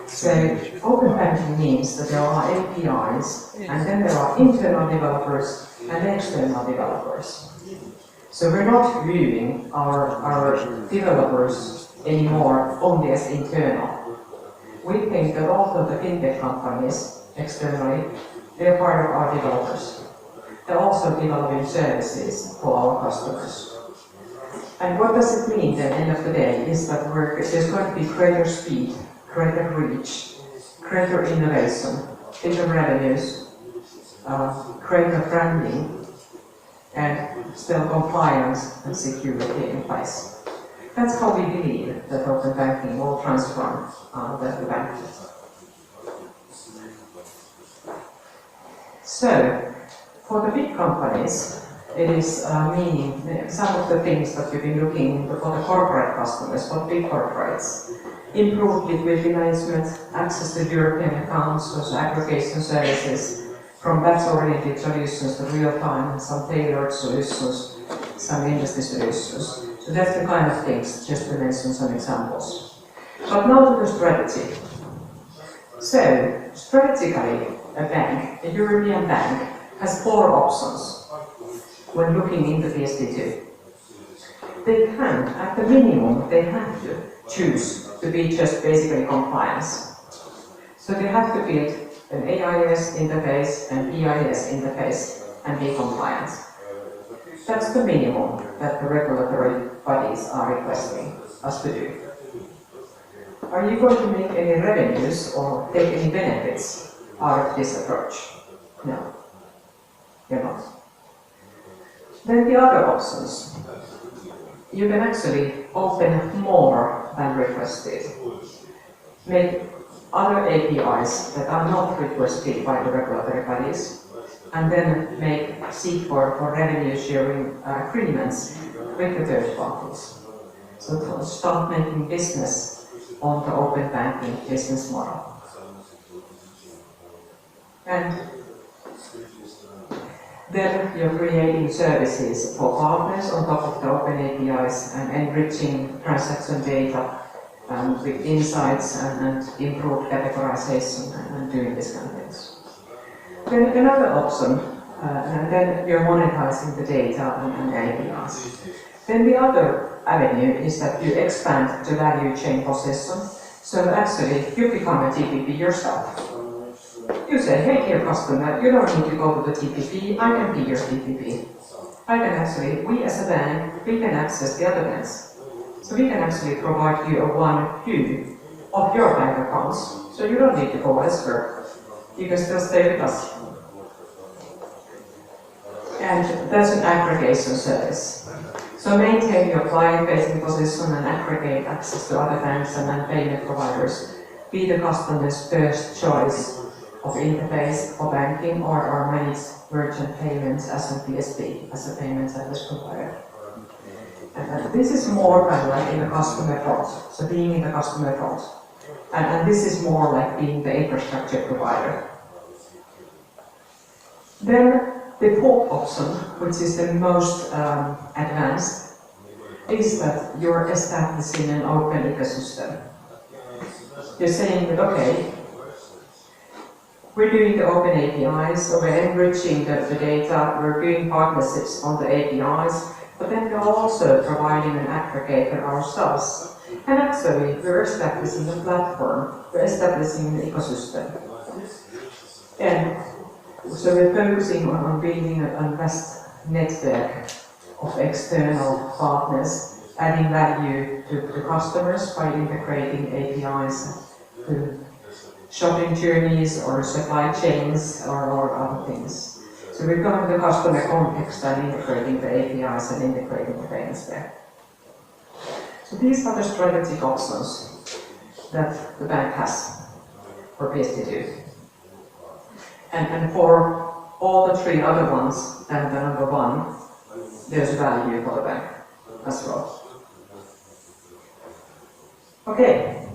S2: So open banking means that there are APIs, and then there are internal developers and external developers. So we're not viewing our developers anymore only as internal. We think that also the fintech companies externally, they're part of our developers. They're also developing services for our customers. And what does it mean at the end of the day is that there's going to be greater speed, greater reach, greater innovation, bigger revenues, greater branding, and still compliance and security in place. That's how we believe that open banking will transform the bank. So, for the big companies, it is meaning some of the things that we've been looking into for the corporate customers, for big corporates. Improved liquidity management, access to European accounts, also aggregation services, from batch-oriented solutions to real-time and some tailored solutions, some industry solutions. So that's the kind of things, just to mention some examples. But now to the strategy. So, strategically, a bank, a European bank, has 4 options when looking into PSD2. They can, at the minimum, they have to choose to be just basically compliance. So they have to build an AIS interface, an EIS interface, and be compliant. That's the minimum that the regulatory bodies are requesting us to do. Are you going to make any revenues or take any benefits out of this approach? No, you're not. Then the other options. You can actually open more than requested. Make other APIs that are not requested by the regulatory bodies, and then seek for revenue sharing agreements with the third parties. So to start making business on the open banking business model. Then you're creating services for partners on top of the open APIs and enriching transaction data with insights and improved categorization and doing these kind of things. Then another option, and then you're monetizing the data and APIs. Then the other avenue is that you expand the value chain possession. So actually, you become a TPP yourself. You say, hey dear customer, you don't need to go to the TPP, I can be your TPP. I can actually, we as a bank, we can access the other banks. So we can actually provide you a one view of your bank accounts, so you don't need to go elsewhere. You can still stay with us. And that's an aggregation service. So maintain your client-facing position and aggregate access to other banks and payment providers. Be the customer's first choice of interface for banking or manage merchant payments as a PSP, as a payment service provider. And this is more kind of like in the customer front, so being in the customer front. And this is more like being the infrastructure provider. Then the fourth option, which is the most advanced, is that you're establishing an open ecosystem. You're saying that, okay, we're doing the open APIs, so we're enriching the data, we're doing partnerships on the APIs, but then we're also providing an aggregator ourselves. And actually, we're establishing a platform, we're establishing an ecosystem. And so we're focusing on building a vast network of external partners, adding value to the customers by integrating APIs to shopping journeys or supply chains or other things. So we're going to the customer context and integrating the APIs and integrating the payments there. So these are the strategic options that the bank has for PSD2. And for all the three other ones and the number one, there's value for the bank as well. Okay,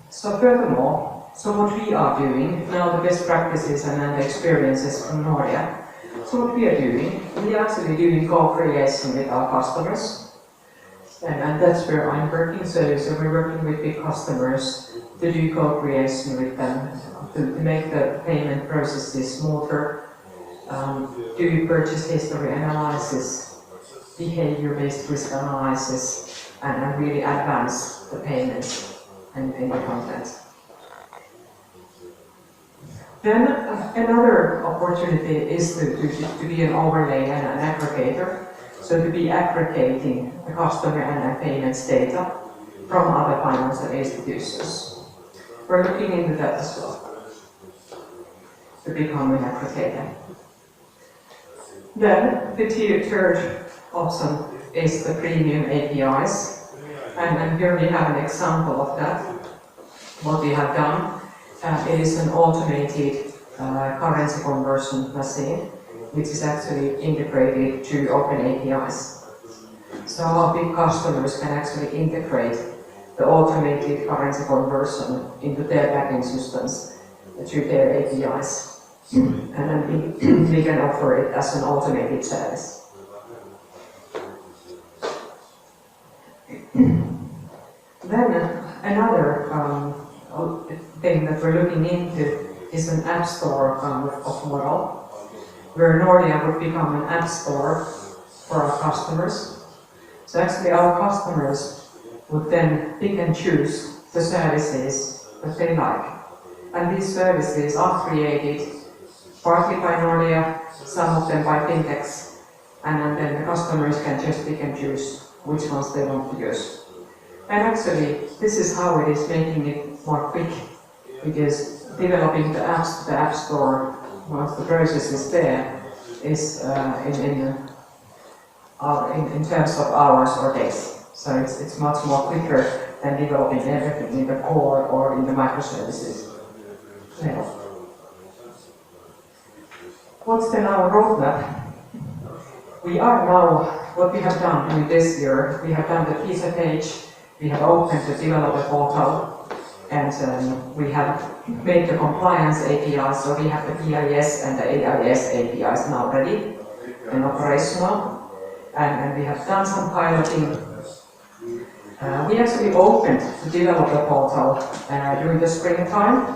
S2: so furthermore, so what we are doing, now the best practices and the experiences from Nordea. So what we are doing, we are actually doing co-creation with our customers. And that's where I'm working, so we're working with big customers to do co-creation with them, to make the payment processes smoother, do purchase history analysis, behavior-based risk analysis, and really advance the payments and the content. Then another opportunity is to be an overlay and an aggregator. So to be aggregating the customer and payments data from other financial institutions. We're looking into that as well, to become an aggregator. Then the third option is the premium APIs. And here we have an example of that. What we have done is an automated currency conversion machine, which is actually integrated to open APIs. So our big customers can actually integrate the automated currency conversion into their backend systems through their APIs. And then we can offer it as an automated service. Then another thing that we're looking into is an app store of model, where Nordea would become an app store for our customers. So actually our customers would then pick and choose the services that they like. And these services are created partly by Nordea, some of them by fintechs, and then the customers can just pick and choose which ones they want to use. And actually, this is how it is making it more quick, because developing the apps to the App Store, once the process is there, is in terms of hours or days. So it's much more quicker than developing everything in the core or in the microservices level. What's then our roadmap? We are now, what we have done in this year, we have done the teaser page, we have opened the developer portal, and we have made the compliance APIs, so we have the PIS and the AIS APIs now ready. and operational, and we have done some piloting. We actually opened the developer portal during the springtime,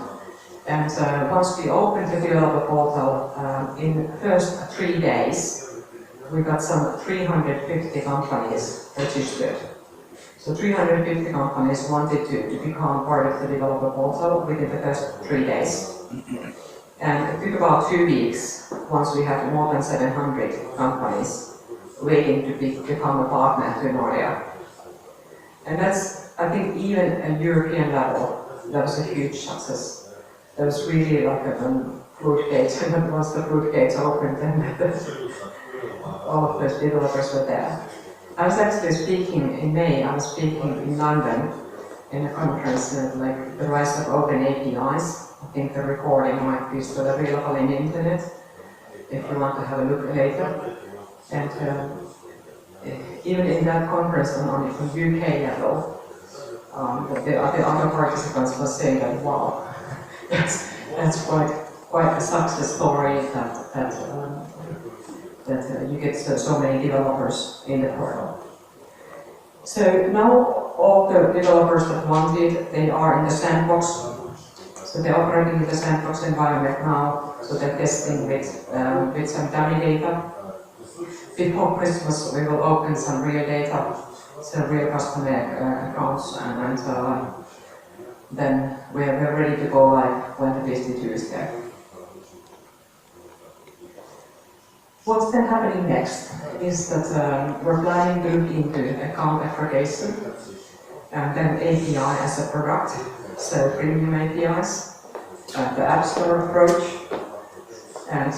S2: and once we opened the developer portal, in the first 3 days, we got some 350 companies registered. So 350 companies wanted to become part of the developer portal within the first 3 days. And it took about 2 weeks once we had more than 700 companies waiting to become a partner to Nordea. And that's, I think, even at European level, that was a huge success. That was really like a fruit gate, and once the fruit gates opened, then all of those developers were there. I was actually speaking in May, I was speaking in London in a conference like the rise of open APIs. I think the recording might be still available in the internet if you want to have a look later. And even in that conference on UK level, the other participants were saying that, wow, that's quite a success story that you get so many developers in the portal. So now all the developers that wanted, they are in the sandbox. So they're operating in the sandbox environment now, so they're testing with some dummy data. Before Christmas, we will open some real data, some real customer accounts, and then we're ready to go live when the 52 is there. What's then happening next is that we're planning to look into account aggregation, and then API as a product, so premium APIs, the App Store approach, and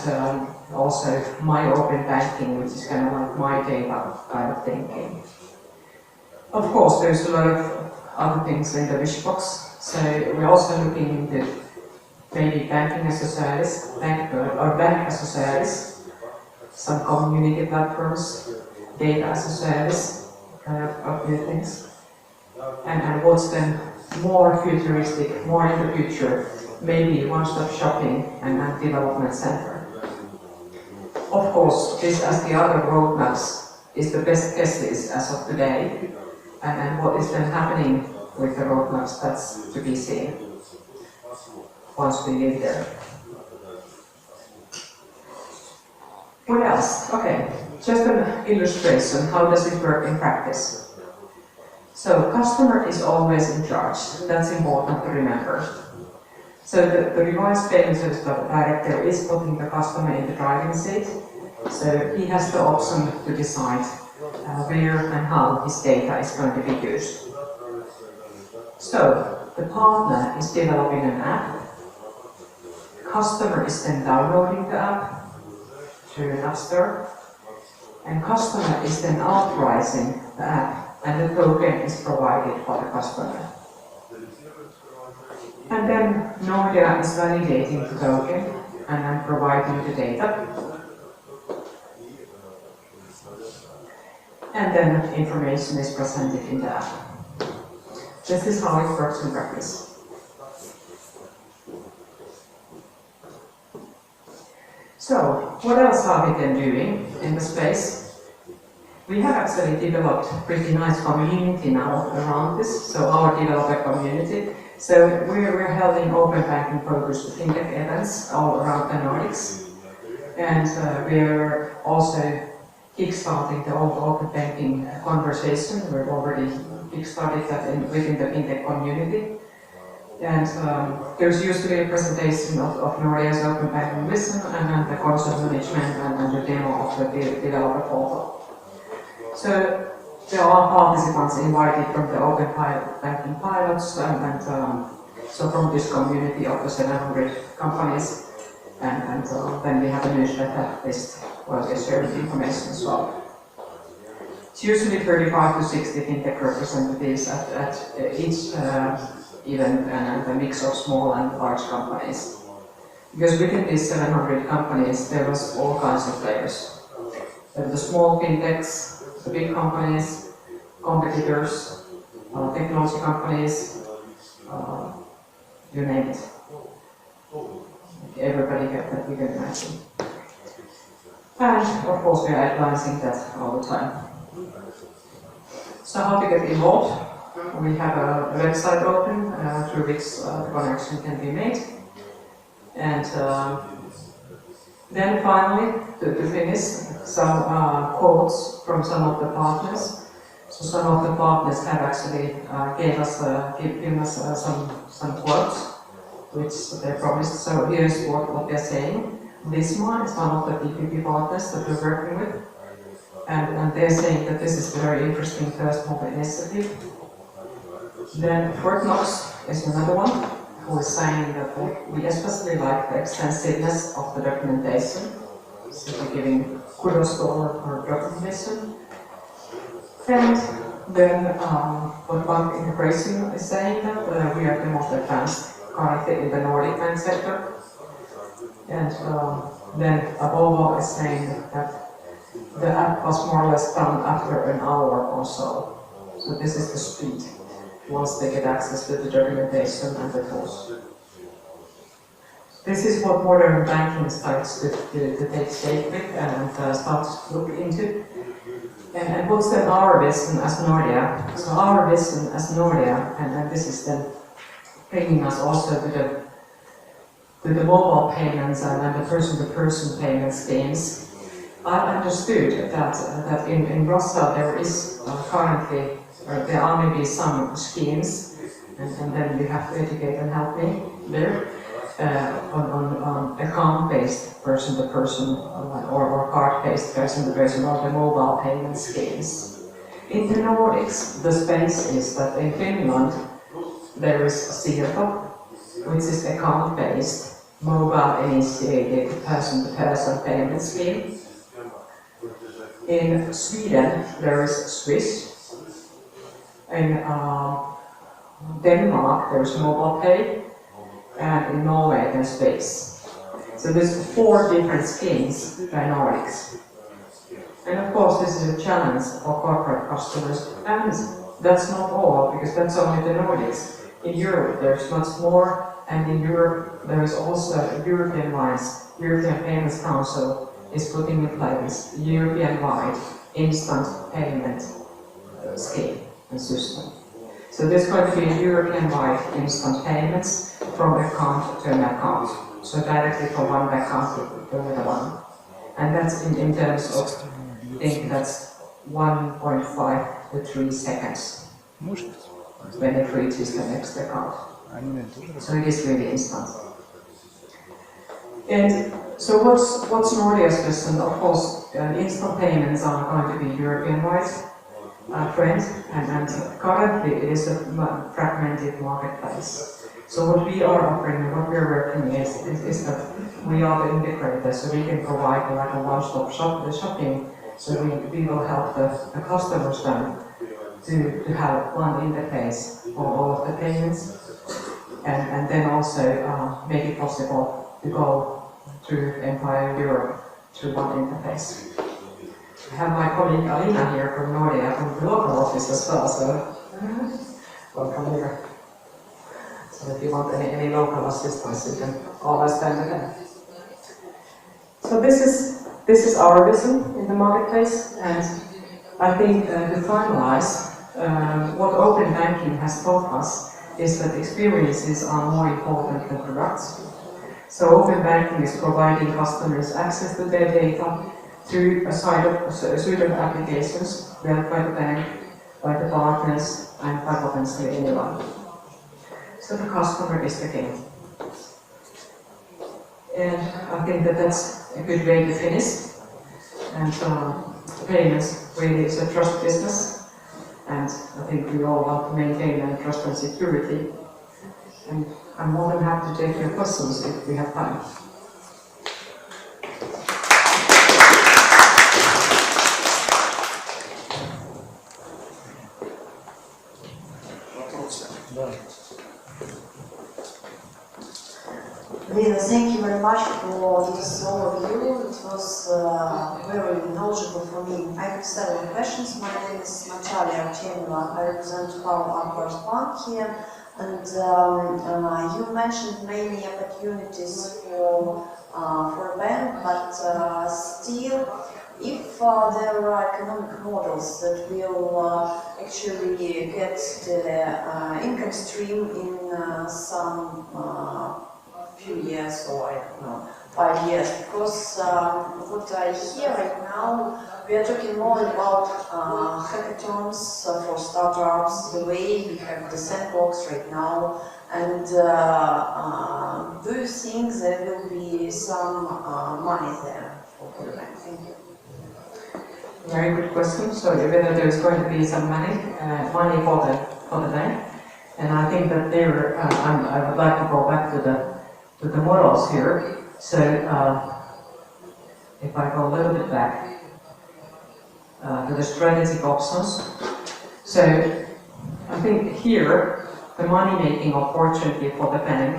S2: also my open banking, which is kind of like my data kind of thinking. Of course, there's a lot of other things in the wish box, so we're also looking into maybe banking as a service, bank as a service, some community platforms, data as a service, kind of new things. And what's then more futuristic, more in the future, maybe one-stop shopping and development center. Of course, this, as the other roadmaps, is the best guesses as of today, and what is then happening with the roadmaps, that's to be seen once we get there. What else? Okay, just an illustration. How does it work in practice? So, customer is always in charge. That's important to remember. So, the revised payment service directive is putting the customer in the driving seat. So, he has the option to decide where and how his data is going to be used. So, the partner is developing an app. Customer is then downloading the app through an App Store, and customer is then authorizing the app, and the token is provided for the customer. And then Nordea is validating the token and then providing the data. And then information is presented in the app. This is how it works in practice. So, what else are we then doing in the space? We have actually developed a pretty nice community now around this, so our developer community. So we're holding open banking focused fintech events all around the Nordics. And we're also kickstarting the open banking conversation. We've already kickstarted that within the fintech community. And there's usually a presentation of Nordea's open banking vision and the concept management and the demo of the developer portal. So there are participants invited from the open banking pilots and so from this community of the 700 companies. And then we have a newsletter list where they share the information as well. It's usually 35 to 60 fintech representatives at each event, and a mix of small and large companies. Because within these 700 companies, there was all kinds of players. The small fintechs, the big companies, competitors, technology companies, you name it. Everybody that we can imagine. And of course we are advancing that all the time. So how to get involved? We have a website open through which the connection can be made. And then finally, to finish, some quotes from some of the partners. So some of the partners have actually given us some quotes, which they promised. So here's what they're saying. This one is one of the PPP partners that we're working with. And they're saying that this is a very interesting first mover initiative. Then Fort Knox is another one who is saying that we especially like the extensiveness of the documentation. So we're giving kudos to our documentation. And then what Bank Integration is saying that we are the most advanced currently in the Nordic bank sector. And then Volvo is saying that the app was more or less done after an hour or so. So this is the speed once they get access to the documentation and the tools. This is what modern banking starts to take shape with and starts to look into. And what's then our vision as Nordea? So our vision as Nordea, and this is then bringing us also to the mobile payments and the person-to-person payment schemes. I understood that in Russia there is currently, there are maybe some schemes, and then you have to educate and help me there, on account-based person-to-person or card-based person-to-person or the mobile payment schemes. In the Nordics, the space is that in Finland there is Siirto, which is account-based, mobile-initiated person-to-person payment scheme. In Sweden, there is Swish. In Denmark, there is mobile pay. And in Norway, there's Wix. So there's 4 different schemes by Nordics. And of course, this is a challenge for corporate customers. And that's not all, because that's only the Nordics. In Europe, there's much more. And in Europe, there is also a European-wise, European Payments Council is putting in place European-wide instant payment scheme and system. So there's going to be a European-wide instant payments from account to an account. So directly from one account to another one. And that's in terms of, I think that's 1.5 to 3 seconds when it reaches the next account. So it is really instant. And so what's Nordea's vision? Of course, instant payments are going to be European-wide trend, and currently it is a fragmented marketplace. So what we are offering and what we are working is that we are the integrator, so we can provide like a one-stop shopping. So we will help the customers then to have one interface for all of the payments, and then also make it possible to go through entire Europe through one interface. I have my colleague Alina here from Nordea, from the local office as well, so welcome here. So if you want any local assistance, you can always stand again. So this is our vision in the marketplace, and I think to finalize, what open banking has taught us is that experiences are more important than products. So open banking is providing customers access to their data through a suite of applications built by the bank, by the partners, and by potentially anyone. So the customer is the king. And I think that's a good way to finish. And payments really is a trust business. And I think we all want to maintain that trust and security. And I'm more than happy to take your questions if we have time.
S7: Lina, thank you very much for this overview. It was very knowledgeable for me. I have several questions. My name is Natalia Artemyeva. I represent Power Bank here. And you mentioned many opportunities for for a bank, but still, if there are economic models that will actually get the income stream in some few years, or I don't know, 5 years, because what I hear right now, we are talking more about hackathons for startups, the way we have the sandbox right now, and do you think there will be some money there for the bank? Thank you.
S2: Very good question. So whether there's going to be some money for the bank, and I think that there, I would like to go back to the models here. So if I go a little bit back to the strategic options, so I think here the money-making opportunity for the bank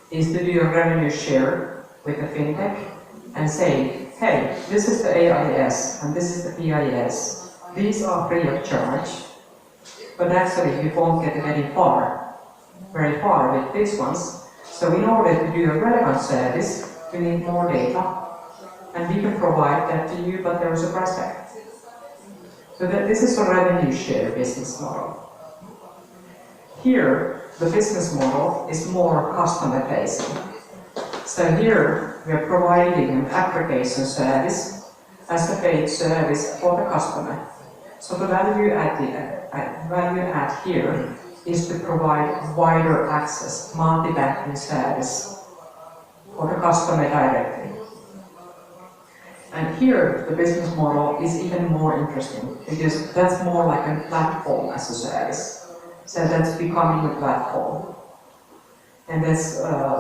S2: is to do a revenue share with the fintech and say, hey, this is the AIS and this is the PIS. These are free of charge, but actually we won't get very far with these ones. So in order to do a relevant service, we need more data, and we can provide that to you, but there is a price tag. So this is a revenue share business model. Here, the business model is more customer facing. So here, we are providing an aggregation service as a paid service for the customer. So the value add here is to provide wider access, multi-banking service for the customer directly. And here, the business model is even more interesting because that's more like a platform as a service. So that's becoming a platform. And that's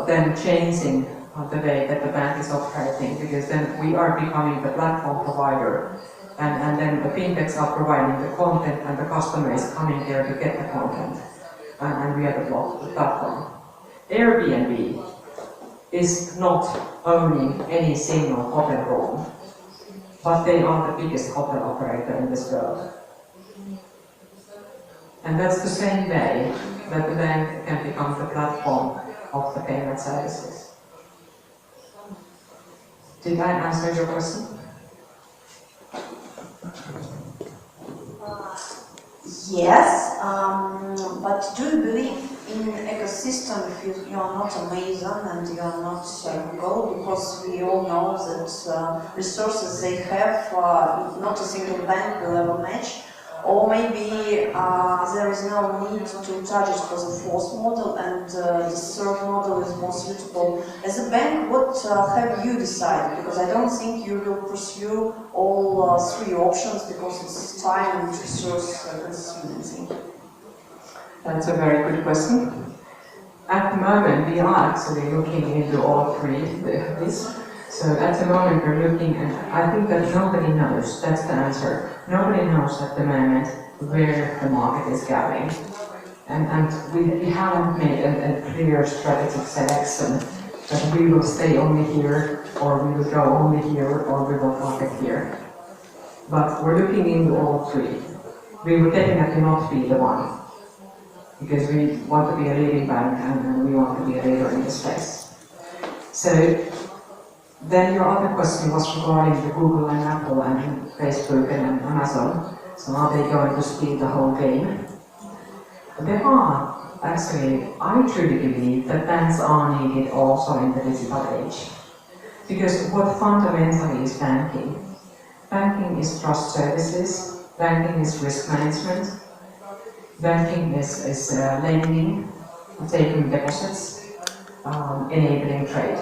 S2: then changing the way that the bank is operating, because then we are becoming the platform provider, and then the fintechs are providing the content, and the customer is coming there to get the content, and we are the platform. Airbnb is not owning any single hotel room, but they are the biggest hotel operator in this world. And that's the same way that the bank can become the platform of the payment services. Did I answer your question?
S7: Yes, but do you believe in ecosystem if you are not Amazon and you are not Google? Because we all know that resources they have, not a single bank will ever match. Or maybe there is no need to charge it for the fourth model, and the third model is more suitable. As a bank, what have you decided? Because I don't think you will pursue all three options because it's time and resource consuming.
S2: That's a very good question. At the moment, we are actually looking into all three of these. So at the moment we're looking, and I think that nobody knows, that's the answer. Nobody knows at the moment where the market is going. And we haven't made a clear strategic selection that we will stay only here, or we will go only here, or we will target here. But we're looking into all three. We will definitely not be the one, because we want to be a leading bank and we want to be a leader in this space. So then your other question was regarding the Google and Apple and Facebook and Amazon. So are they going to steal the whole game? There are, actually, I truly believe that banks are needed also in the digital age. Because what fundamentally is banking? Banking is trust services, banking is risk management, banking is lending, taking deposits, enabling trade.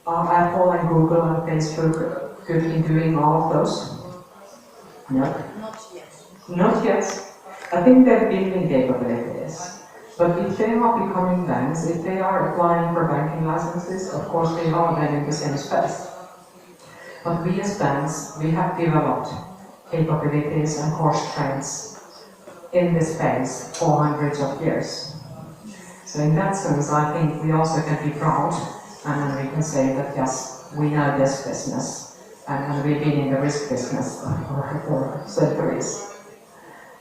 S2: Are Apple and Google and Facebook good in doing all of those? No.
S7: Not yet.
S2: Not yet. I think they're building capabilities. But if they are becoming banks, if they are applying for banking licenses, of course they are then in the same space. But we as banks, we have developed capabilities and core strengths in this space for hundreds of years. So in that sense, I think we also can be proud, and we can say that yes, we know this business, and we've been in the risk business for centuries.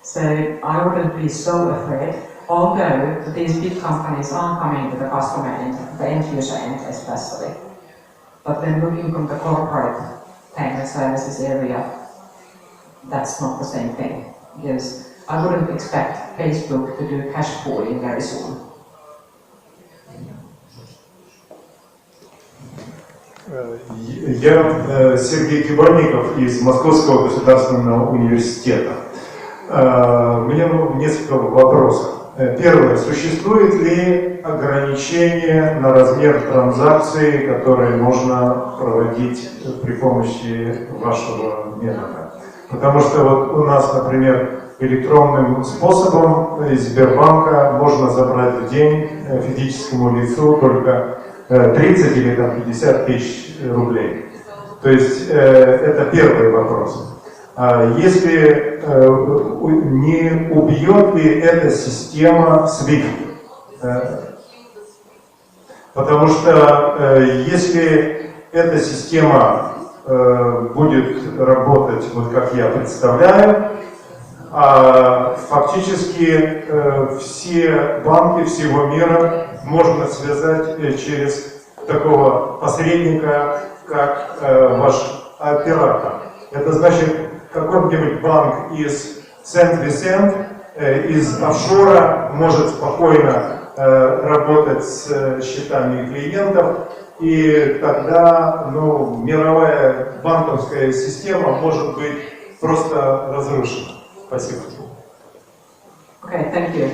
S2: So I wouldn't be so afraid although these big companies are coming to the customer end, the end user end especially. But when looking from the corporate payment services area, that's not the same thing. Because I wouldn't expect Facebook to do cash pooling very soon.
S8: Я Сергей Кибальников из Московского государственного университета. У меня несколько вопросов. Первое. Существует ли ограничение на размер транзакций, которые можно проводить при помощи вашего метода? Потому что вот у нас, например, электронным способом из Сбербанка можно забрать в день физическому лицу только 30 или там, 50 тысяч рублей. То есть это первый вопрос. Если не убьет ли эта система SWIFT? Потому что если эта система будет работать, вот как я представляю, фактически все банки всего мира можно связать через такого посредника, как ваш оператор. Это значит, какой-нибудь банк из Сент-Висент, из офшора может спокойно работать с счетами клиентов, и тогда мировая банковская система может быть просто разрушена. Спасибо.
S2: Okay, thank you.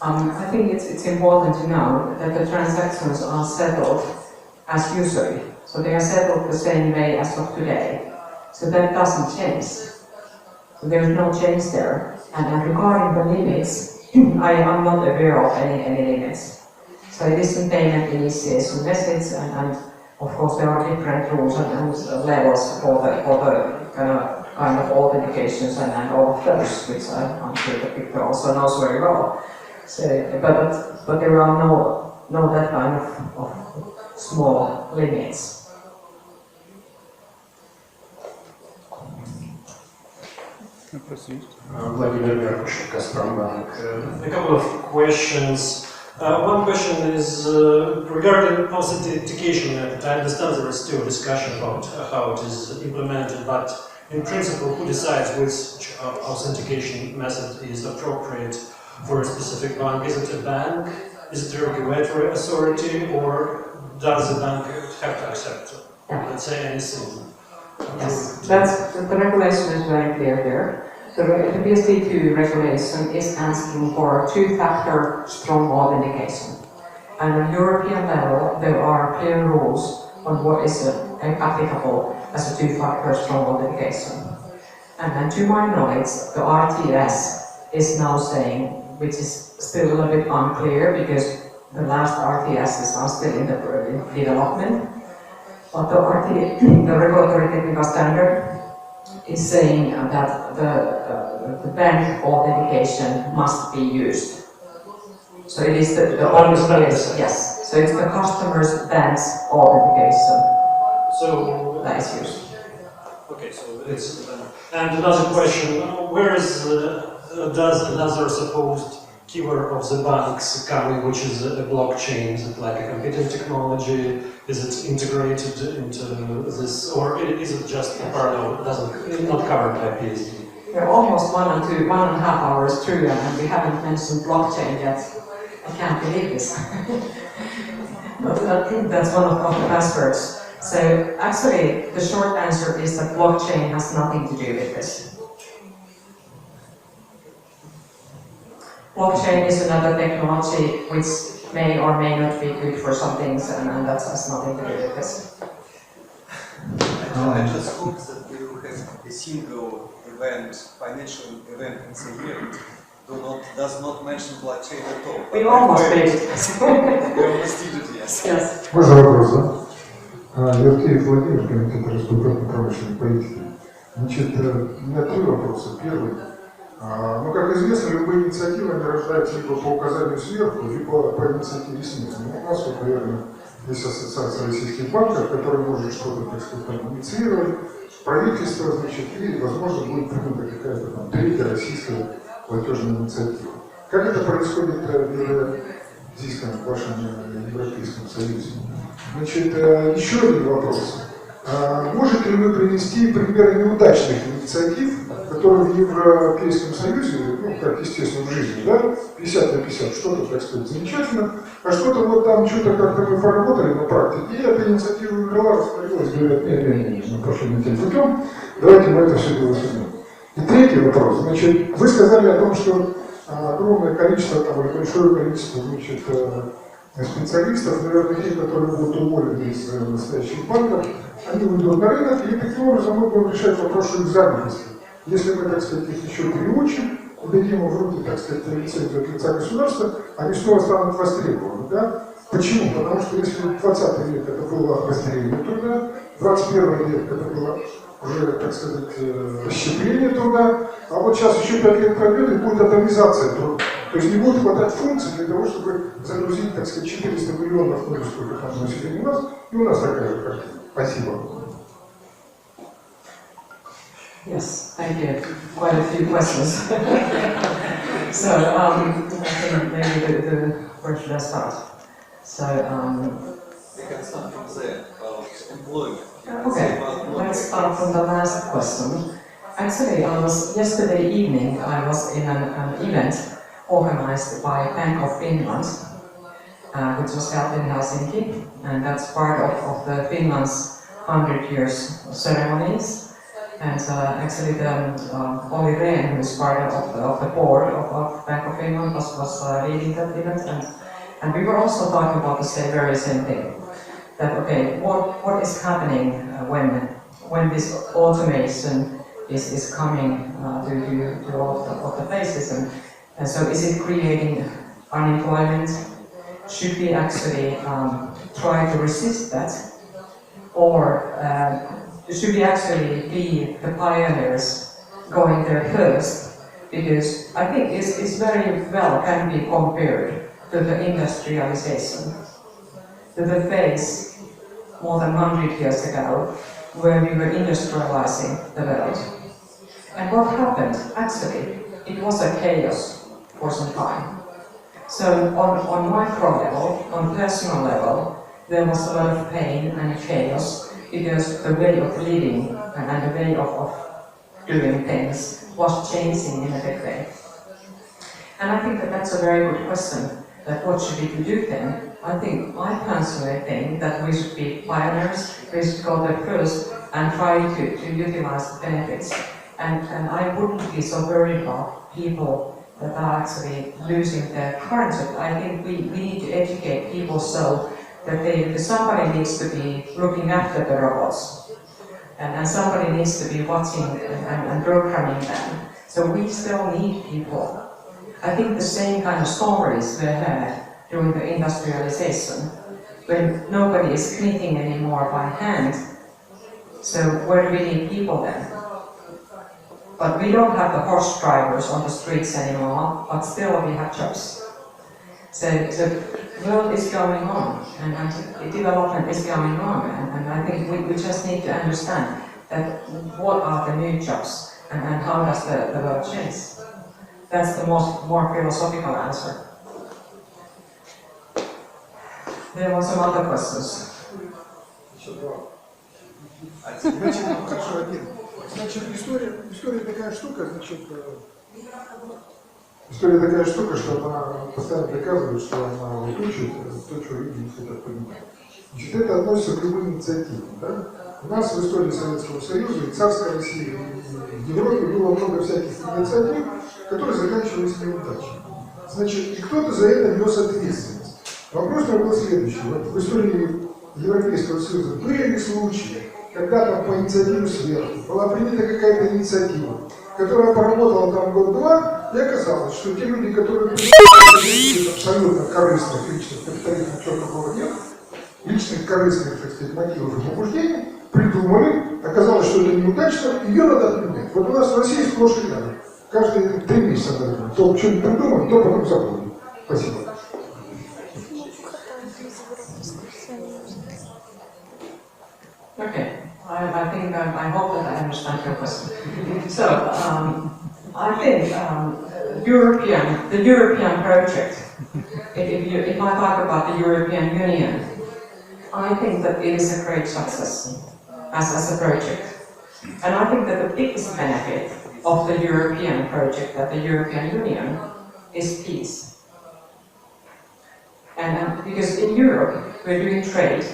S2: I think it's important to know that the transactions are settled as usually. So they are settled the same way as of today. So that doesn't change. So there is no change there. And regarding the limits, I am not aware of any limits. So it is in payment initiation message, and of course there are different rules and levels for the kind of authentications and all of those, which I'm sure the people also knows very well. So, but there are no that kind of small limits.
S6: Vladimir Merkushek, Gazprombank.
S9: A couple of questions. One question is regarding authentication method. I understand there is still discussion about how it is implemented, but in principle, who decides which authentication method is appropriate for a specific bank? Is it a bank? Is it a regulatory authority? Or does the bank have to accept, let's say, anything?
S2: Yes, the regulation is very clear here. The PSD2 regulation is asking for two-factor strong authentication. And on European level, there are clear rules on what is applicable as a two-factor strong authentication. And to my knowledge, the RTS is now saying, which is still a little bit unclear because the last RTSs are still in development. But the regulatory technical standard is saying that the bank authentication must be used. So it is the only place, yes. So it's the customer's bank's authentication that is used.
S9: Okay, so it's and another question: where is does another supposed keyword of the banks coming, which is a blockchain? Is it like a computer technology? Is it integrated into this, or is it just a parallel, not covered by PSD?
S2: We're almost 1.5 hours through, and we haven't mentioned blockchain yet. I can't believe this. But I think that's one of the passwords. So actually, the short answer is that blockchain has nothing to do with this. Blockchain is another technology which may or may not be good for some things, and that has nothing to do with this.
S3: I just hope that we will have a single event, financial event in the year, does not mention blockchain at all.
S2: We almost did.
S3: We almost did it, yes.
S2: Yes.
S10: Можно вопрос, да? Евгений Владимирович, комитет республиканской промышленной политики. Значит, у меня 3 вопроса. Первый. Ну, как известно, любые инициативы они рождаются либо по указанию сверху, либо по инициативе снизу. У нас, вот, наверное, есть ассоциация российских банков, которая может что-то, так сказать, инициировать, правительство, значит, и, возможно, будет принята какая-то там 3-я российская платежная инициатива. Как это происходит в вашем Европейском Союзе? Значит, еще один вопрос. Можете ли вы привести примеры неудачных инициатив, которые в Европейском Союзе, ну, как естественно в жизни, да, 50 на 50, что-то, так сказать, замечательно, а что-то вот там, что-то как-то мы поработали на практике, и эта инициатива умерла, растворилась, говорят, нет, мы пошли не тем путем, давайте мы это все дело создаем. И третий вопрос. Значит, вы сказали о том, что огромное количество, там, или большое количество, значит, специалистов, наверное, те, которые будут уволены из настоящих банков, они уйдут на рынок, и таким образом мы будем решать вопрос их занятости. Если мы, так сказать, их еще переучим, дадим им в руки, так сказать, лицензию от лица государства, они снова станут востребованы. Да? Почему? Потому что если 20 век это было расстреливание труда, 21 век это было уже, так сказать, расщепление труда, а вот сейчас еще 5 лет пройдет и будет атомизация труда. То есть не будет хватать функций для того, чтобы загрузить, так сказать, 400 миллионов, ну, сколько там населения у нас, и у нас такая же картина. Спасибо.
S2: Yes, thank you. Quite a few questions. So, I think maybe where should I start? So,
S3: We can start from there, about employment.
S2: okay, let's start from the last question. Actually, yesterday evening I was in an event organized by Bank of Finland, which was held in Helsinki, and that's part of the Finland's 100 years ceremonies. And actually, Olli Rehn, who is part of the board of Bank of Finland, was leading that event, and we were also talking about the very same thing. That okay, what is happening when this automation is coming to all of the places, and so is it creating unemployment? Should we actually try to resist that, or should we actually be the pioneers going there first? Because I think it's very well can be compared to the industrialization, to the phase more than 100 years ago, where we were industrializing the world. And what happened? Actually, it was a chaos for some time. So on micro level, on personal level, there was a lot of pain and chaos because the way of living and the way of doing things was changing in a big way. And I think that that's a very good question, that what should we do then? I personally think that we should be pioneers, we should go there first and try to utilize the benefits. And I wouldn't be so worried about people that are actually losing their current job. I think we need to educate people so that somebody needs to be looking after the robots. And somebody needs to be watching and programming them. So we still need people. I think the same kind of stories were heard during the industrialization, when nobody is knitting anymore by hand. So where do we need people then? But we don't have the horse drivers on the streets anymore, but still we have jobs. So the world is going on, and development is going on, and I think we just need to understand that what are the new jobs, and how does the world change? That's the more philosophical answer. There were some other questions.
S10: Значит, хорошо, один. Значит, история такая штука, история такая штука, что она постоянно доказывает, что она вот учит то, что люди не хотят понимать. Значит, это относится к любым инициативам. Да? У нас в истории Советского Союза и царской России, и в Европе было много всяких инициатив, которые заканчивались неудачей. Значит, и кто-то за это нес ответственность. Вопрос был следующий. Вот в истории Европейского Союза были ли случаи, когда там по инициативе сверху была принята какая-то инициатива, которая поработала там год-два, и оказалось, что те люди, которые абсолютно корыстных личных капитализмов, ничего такого нет, личных корыстных, так сказать, мотивов и побуждений, придумали, оказалось, что это неудачно, ее надо отменять. Вот у нас в России сплошь и рядом. Каждые 3 месяца надо отменять. То что-нибудь придумаем, то потом забудем. Спасибо.
S2: Okay, I think I hope that I understand your question. So I think the European project, if I talk about the European Union, I think that it is a great success as a project. And I think that the biggest benefit of the European project, that the European Union, is peace. And because in Europe, we're doing trade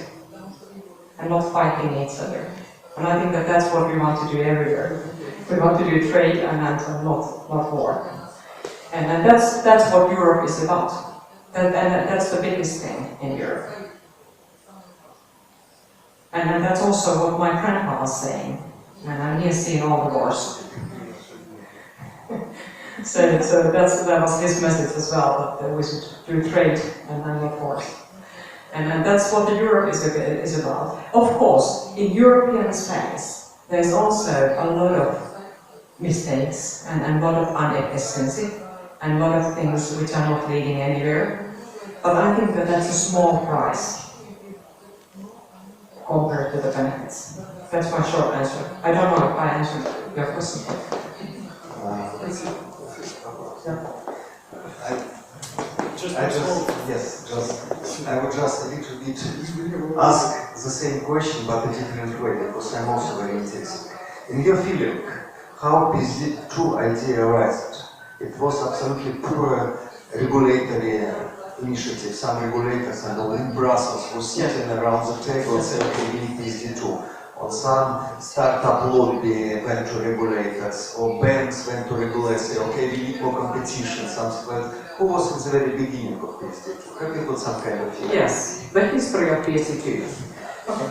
S2: and not fighting each other. And I think that that's what we want to do everywhere. We want to do trade and not war. And that's what Europe is about. And that's the biggest thing in Europe. And that's also what my grandpa was saying. And he has seen all the wars. so that was his message as well, that we should do trade and not wars. And that's what the Europe is about. Of course, in European space, there's also a lot of mistakes and a lot of inefficiency and a lot of things which are not leading anywhere. But I think that that's a small price compared to the benefits. That's my short answer. I don't know if I answered your question.
S1: I would just a little bit ask the same question but a different way, because I'm also very interested. In your feeling, how is the true idea arised? It was absolutely poor regulatory initiative. Some regulators and all in Brussels were sitting around the table and saying, okay, we need PSD2. Or some startup lobby went to regulators, or banks went to regulators, say, okay, we need more competition, something like that. Who was in the very beginning of PSD2? Have you got some kind of feeling?
S2: Yes, the history of PSD2. Okay.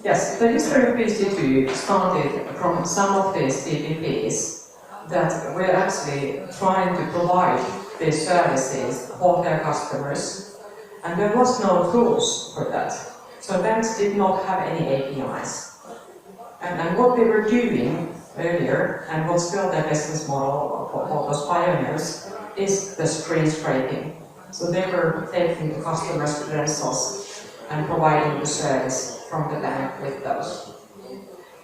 S2: Yes, the history of PSD2 started from some of these PPPs that were actually trying to provide these services for their customers, and there was no rules for that. So banks did not have any APIs. And what they were doing earlier, and what's still their business model for those pioneers, is the screen scraping. So they were taking the customer's credentials and providing the service from the bank with those.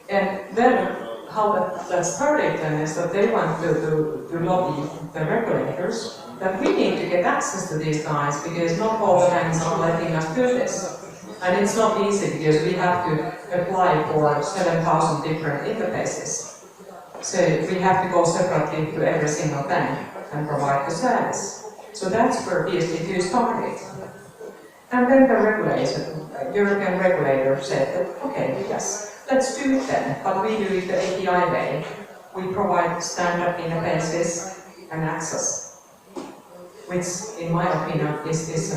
S2: And then how that started then is that they want to lobby the regulators that we need to get access to these guys because not all the banks are letting us do this. And it's not easy because we have to apply for 7,000 different interfaces. So we have to go separately to every single bank and provide the service. So that's where PSD2 started. And then the European regulator said that, okay, yes, let's do it then, but we do it the API way. We provide standard interfaces and access, which in my opinion is a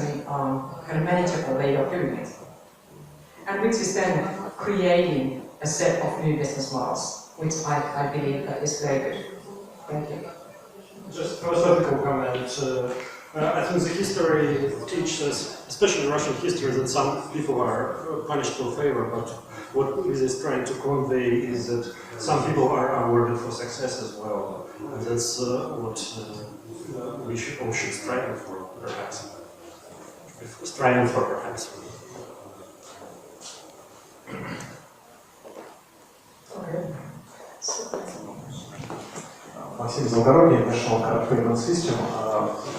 S2: kind of manageable way of doing it. And which is then creating a set of new business models, which I believe that is very good. Thank you.
S9: Just a philosophical comment. I think the history teaches us, especially Russian history, that some people are punished for favor, but what this is trying to convey is that some people are awarded for success as well. And that's what we all should strive for, perhaps.
S6: Максим Золгородний, National Card Payment System.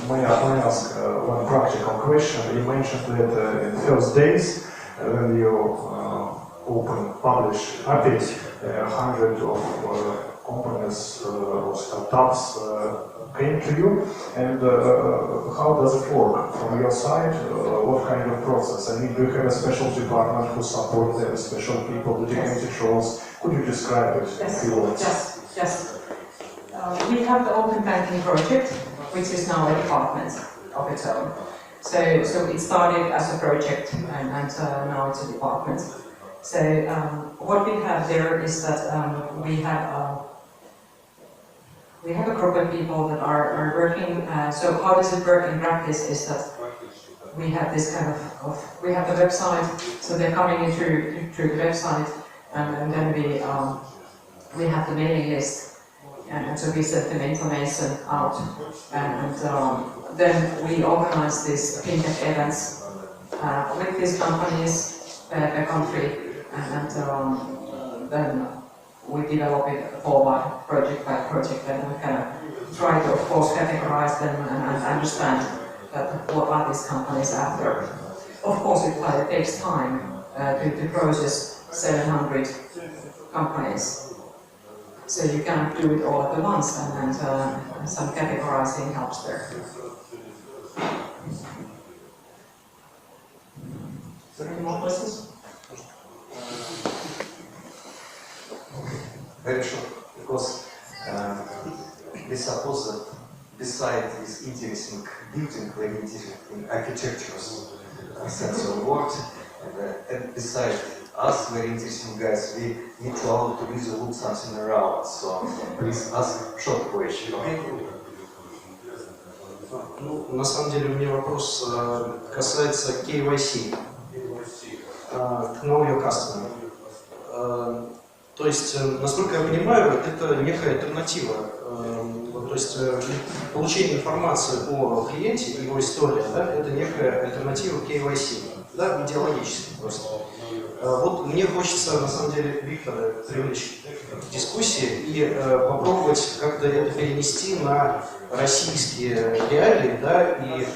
S6: May I ask one practical question? You mentioned that in the first days, when you publish APIs, hundreds of companies or startups came to you, and how does it work from your side? What kind of process? I mean, do you have a special department who support them, special people, dedicated roles? Could you describe it in a few words?
S2: Yes. We have the Open Banking project, which is now a department of its own. So it started as a project, and now it's a department. So what we have there is that we have a group of people that are working. So how does it work in practice is that we have this kind of we have the website, so they're coming in through the website, and then we have the mailing list. And so we set the information out, and then we organize these fintech events with these companies per country, and then we develop it forward project by project, and we kind of try to, of course, categorize them and understand that what are these companies after. Of course, it takes time to process 700 companies, so you can't do it all at once, and some categorizing helps there. Is there any more questions?
S5: Very short, because we suppose that beside this interesting building, very interesting architecture's sense of word, and beside us, very interesting guys, we need to allow to really look something around. So please ask short question, okay?
S6: Ну, на самом деле у меня вопрос касается KYC, Know Your Customer. То есть, насколько я понимаю, это некая альтернатива. То есть, получение информации о клиенте и его истории, да, это некая альтернатива KYC, да, идеологически просто. Вот мне хочется, на самом деле, Виктора привлечь к дискуссии и попробовать как-то это перенести на российские реалии, да, и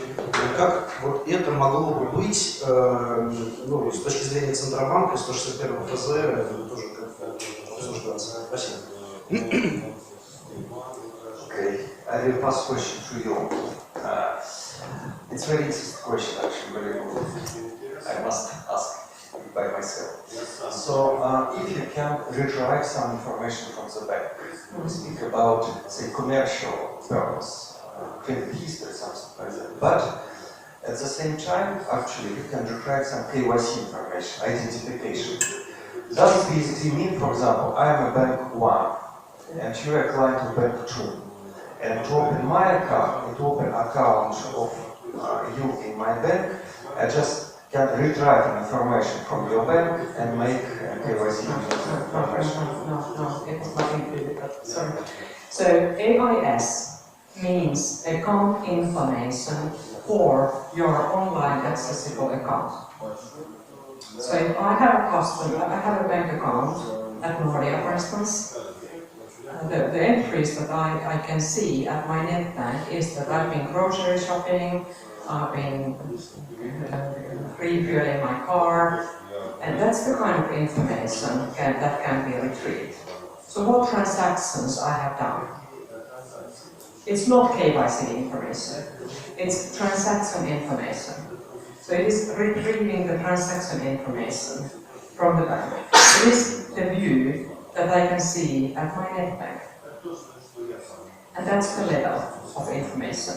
S6: как вот это могло бы быть, ну, с точки зрения Центробанка, 161 ФЗ, тоже как-то обсуждаться. Спасибо.
S5: Okay, I will pass question to you. It's very interesting question, actually, very good. I must ask by myself. So, if you can retrieve some information from the bank, speak about, say, commercial purpose, credit history, something like that. But at the same time, actually, you can retrieve some KYC information, identification. Does it basically mean, for example, I am a bank 1, and you are a client of bank 2, and to open my account, to open account of you in my bank, I just can retrieve information from your bank and make KYC information.
S2: No, it has nothing to do with that. Sorry. So AIS means account information for your online accessible account. So if I have a customer, I have a bank account at Nordea, for instance, the entries that I can see at my net bank is that I've been grocery shopping, I've been refueling my car, and that's the kind of information that can be retrieved. So what transactions I have done? It's not KYC information, it's transaction information. So it is retrieving the transaction information from the bank. It is the view that I can see at my net bank. And that's the level of information.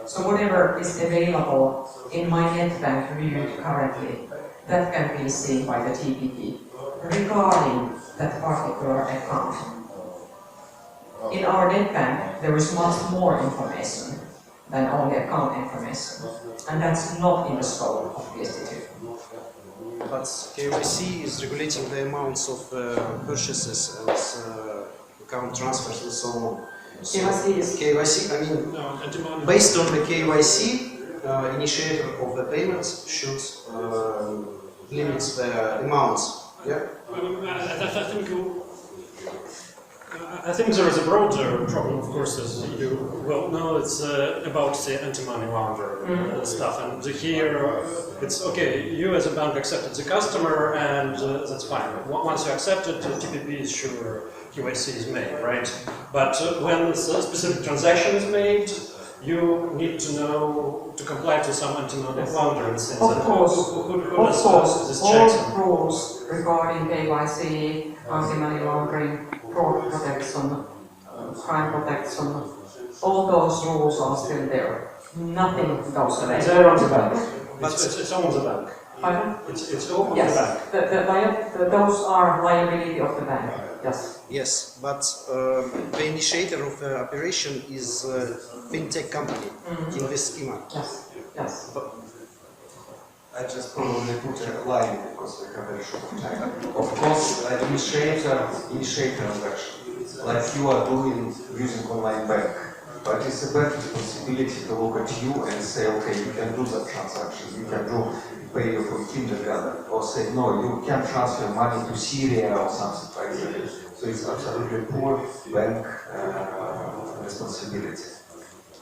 S2: So whatever is available in my net bank view currently, that can be seen by the TPP regarding that particular account. In our net bank, there is much more information than only account information, and that's not in the scope of the institute.
S6: But KYC is regulating the amounts of purchases and account transfers and so on. So KYC, I mean, based on the KYC, initiator of the payments should limit the amounts. Yeah.
S9: I think there is a broader problem, of course, as you well know. It's about the anti-money laundering stuff, and here it's okay. You as a bank accepted the customer, and that's fine. Once you accept it, the TPP is sure KYC is made, right? But when a specific transaction is made, you need to know to comply to some anti-money laundering things.
S2: Of course,
S9: this checks?
S2: all rules regarding KYC, anti-money laundering, fraud protection, crime protection, all those rules are still there. Nothing goes away.
S9: They're on the bank. It's on the bank.
S2: Pardon?
S9: It's all on
S2: Yes,
S9: the bank.
S2: those are liability of the bank. Yes.
S6: Yes, but the initiator of the operation is a fintech company in this schema.
S2: Yes. Yes.
S5: I just probably put a line because we have very short time. Of course, initiate transaction, like you are doing using online bank. But it's a bank responsibility to look at you and say, okay, you can do that transaction, you can pay for kindergarten, or say, no, you can't transfer money to Syria or something like that. So it's absolutely poor bank responsibility.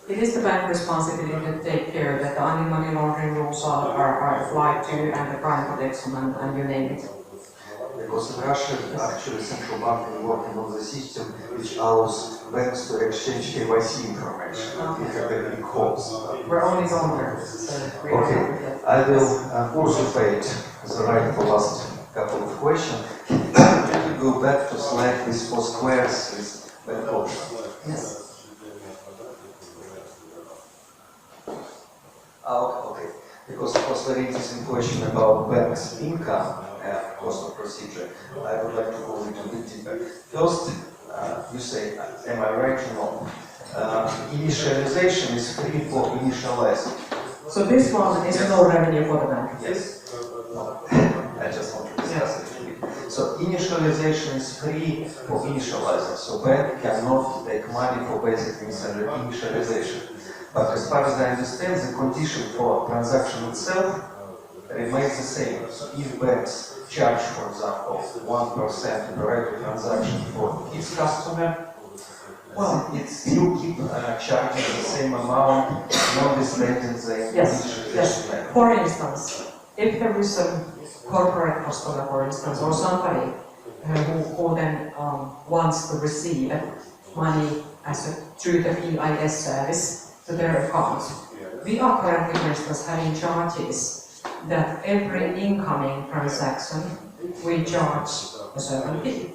S2: It is the bank responsibility to take care that the anti-money laundering rules are applied to and the crime protection and you name it.
S5: Because in Russia, actually, central bank is working on the system which allows banks to exchange KYC information. We have a big holes.
S2: We're only going there. So we are
S5: Okay,
S2: not yet.
S5: I will usurpate the right for last couple of questions. Can you go back to slide with 4 squares with bank options?
S2: Yes.
S5: Okay, because it was very interesting question about banks' income and cost of procedure. I would like to go a little bit deeper. First, you say, am I right or no? Initialization is free for initializing.
S2: So this one is no revenue for the bank.
S5: Yes. No. I just want to discuss it a little bit. So initialization is free for initializing. So bank cannot take money for basic initialization. But as far as I understand, the condition for transaction itself remains the same. So if banks charge, for example, 1% per every transaction for its customer, well, it still keep charging the same amount, notwithstanding the
S2: Yes. For instance, if there is a corporate customer, for instance, or somebody who then wants to receive money through the PIS service to their account, we are currently, for instance, having charges that every incoming transaction we charge a certain fee.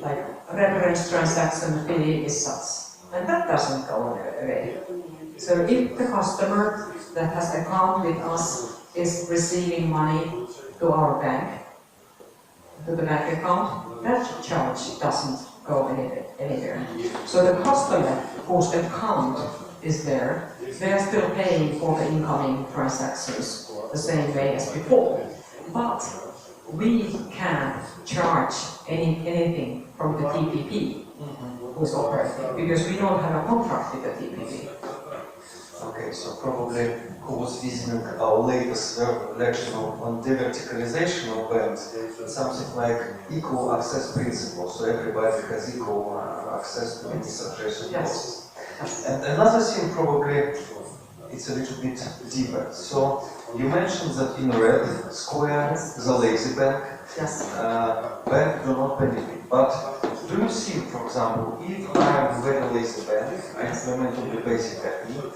S2: Like reference transaction fee is such, and that doesn't go away. So if the customer that has account with us is receiving money to our bank, to the bank account, that charge doesn't go anywhere. So the customer whose account is there, they are still paying for the incoming transactions the same way as before. But we can't charge anything from the TPP who's operating, because we don't have a contract with the TPP.
S5: Okay, so probably who was visiting our latest lecture on deverticalization of banks, something like equal access principle, so everybody has equal access to any suggestion process. And another thing, probably, it's a little bit deeper. So you mentioned that in red square, the lazy bank, bank do not benefit. But do you see, for example, if I am very lazy bank, I implement the basic technique,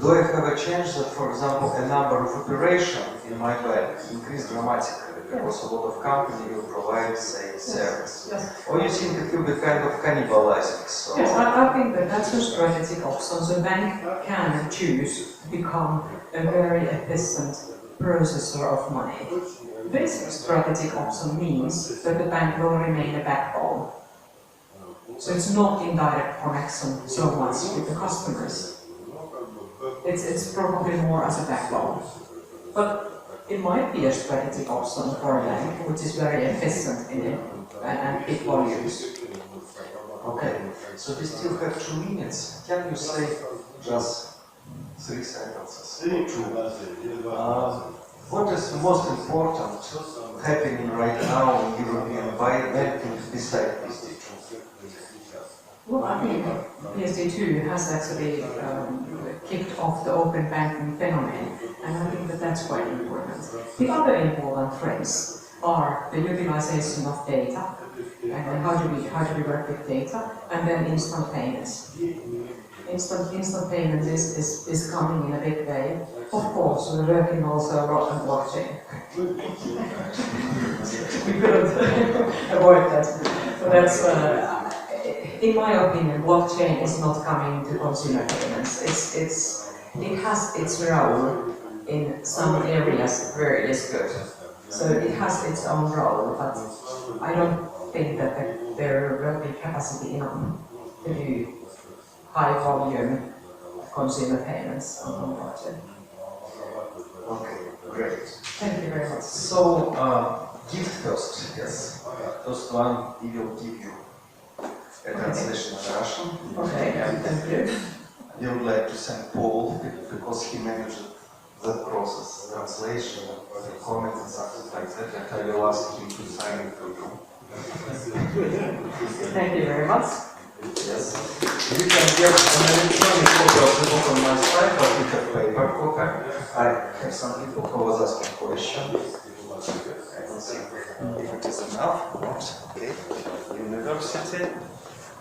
S5: do I have a chance that, for example, a number of operations in my bank increase dramatically because a lot of companies will provide, say, service? Or you think it will be kind of cannibalizing? So
S2: yes, I think that that's a strategic option. So bank can choose to become a very efficient processor of money. This strategic option means that the bank will remain a backbone. So it's not in direct connection so much with the customers. It's probably more as a backbone. But it might be a strategic option for a bank which is very efficient in it and big volumes.
S5: okay, so we still have 2 minutes. Can you say just 3 sentences? What is the most important happening right now in European banking besides PSD2?
S2: Well, I think PSD2 has actually kicked off the open banking phenomenon, and I think that that's quite important. The other important trends are the utilization of data, and how do we work with data, and then instant payments. Instant payments is coming in a big way. Of course, we're working also a lot on blockchain. We couldn't avoid that. So that's, in my opinion, blockchain is not coming to consumer payments. It has its role in some areas where it is good. So it has its own role, but I don't think that there will be capacity enough to do high volume consumer payments on blockchain.
S5: Okay, great.
S2: Thank you very much.
S5: So, gift first, yes. First one, we will give you a translation in Russian.
S2: Okay, thank you.
S5: We would like to thank Paul because he managed that process, translation, comments and something like that, and I will ask him to sign it for you.
S2: Thank you very much.
S5: Yes. You can get an electronic copy of the book on my site, but we have paper copy. I have some people who was asking questions. I don't see if it is enough. Not. Okay. University.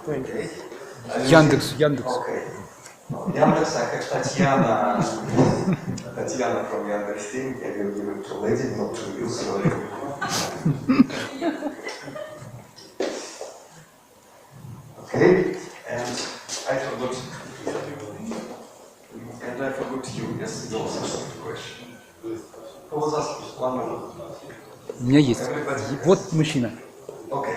S5: Okay.
S4: Яндекс, Яндекс.
S5: Okay. Yandex, I have Tatiana. Tatiana from Yandex team. I will give it to lady, not to you, sorry. Okay, and I forgot you. Yes, you also asked a question. Who was asking? One moment.
S4: У меня есть. Вот мужчина.
S5: Okay.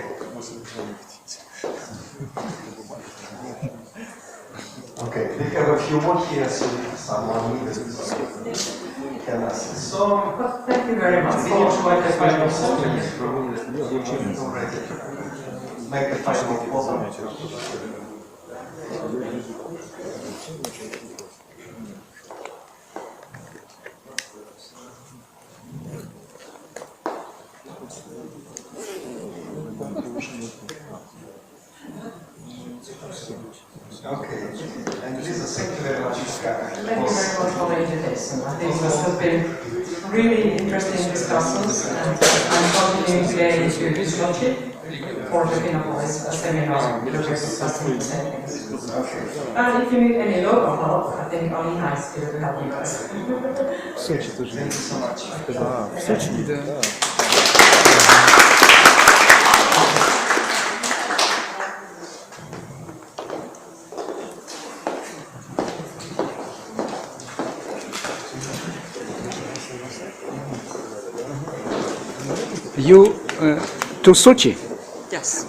S5: Okay, we have a few more here, so if someone needs can ask. So,
S2: Thank you very much.
S5: we need to make a final photo. Already. Make a final photo. Okay, and Lisa, thank you very much for coming.
S2: Thank you very much for the invitation. I think this has been really interesting discussions, and I'm continuing today to Sochi for the Pinnapolis seminar which is discussing the same things. And if you need any local help, I think Alina is here to help you guys.
S4: В Сочи тоже.
S5: Thank you so much.
S4: Да, в Сочи, да. You to Sochi?
S2: Yes.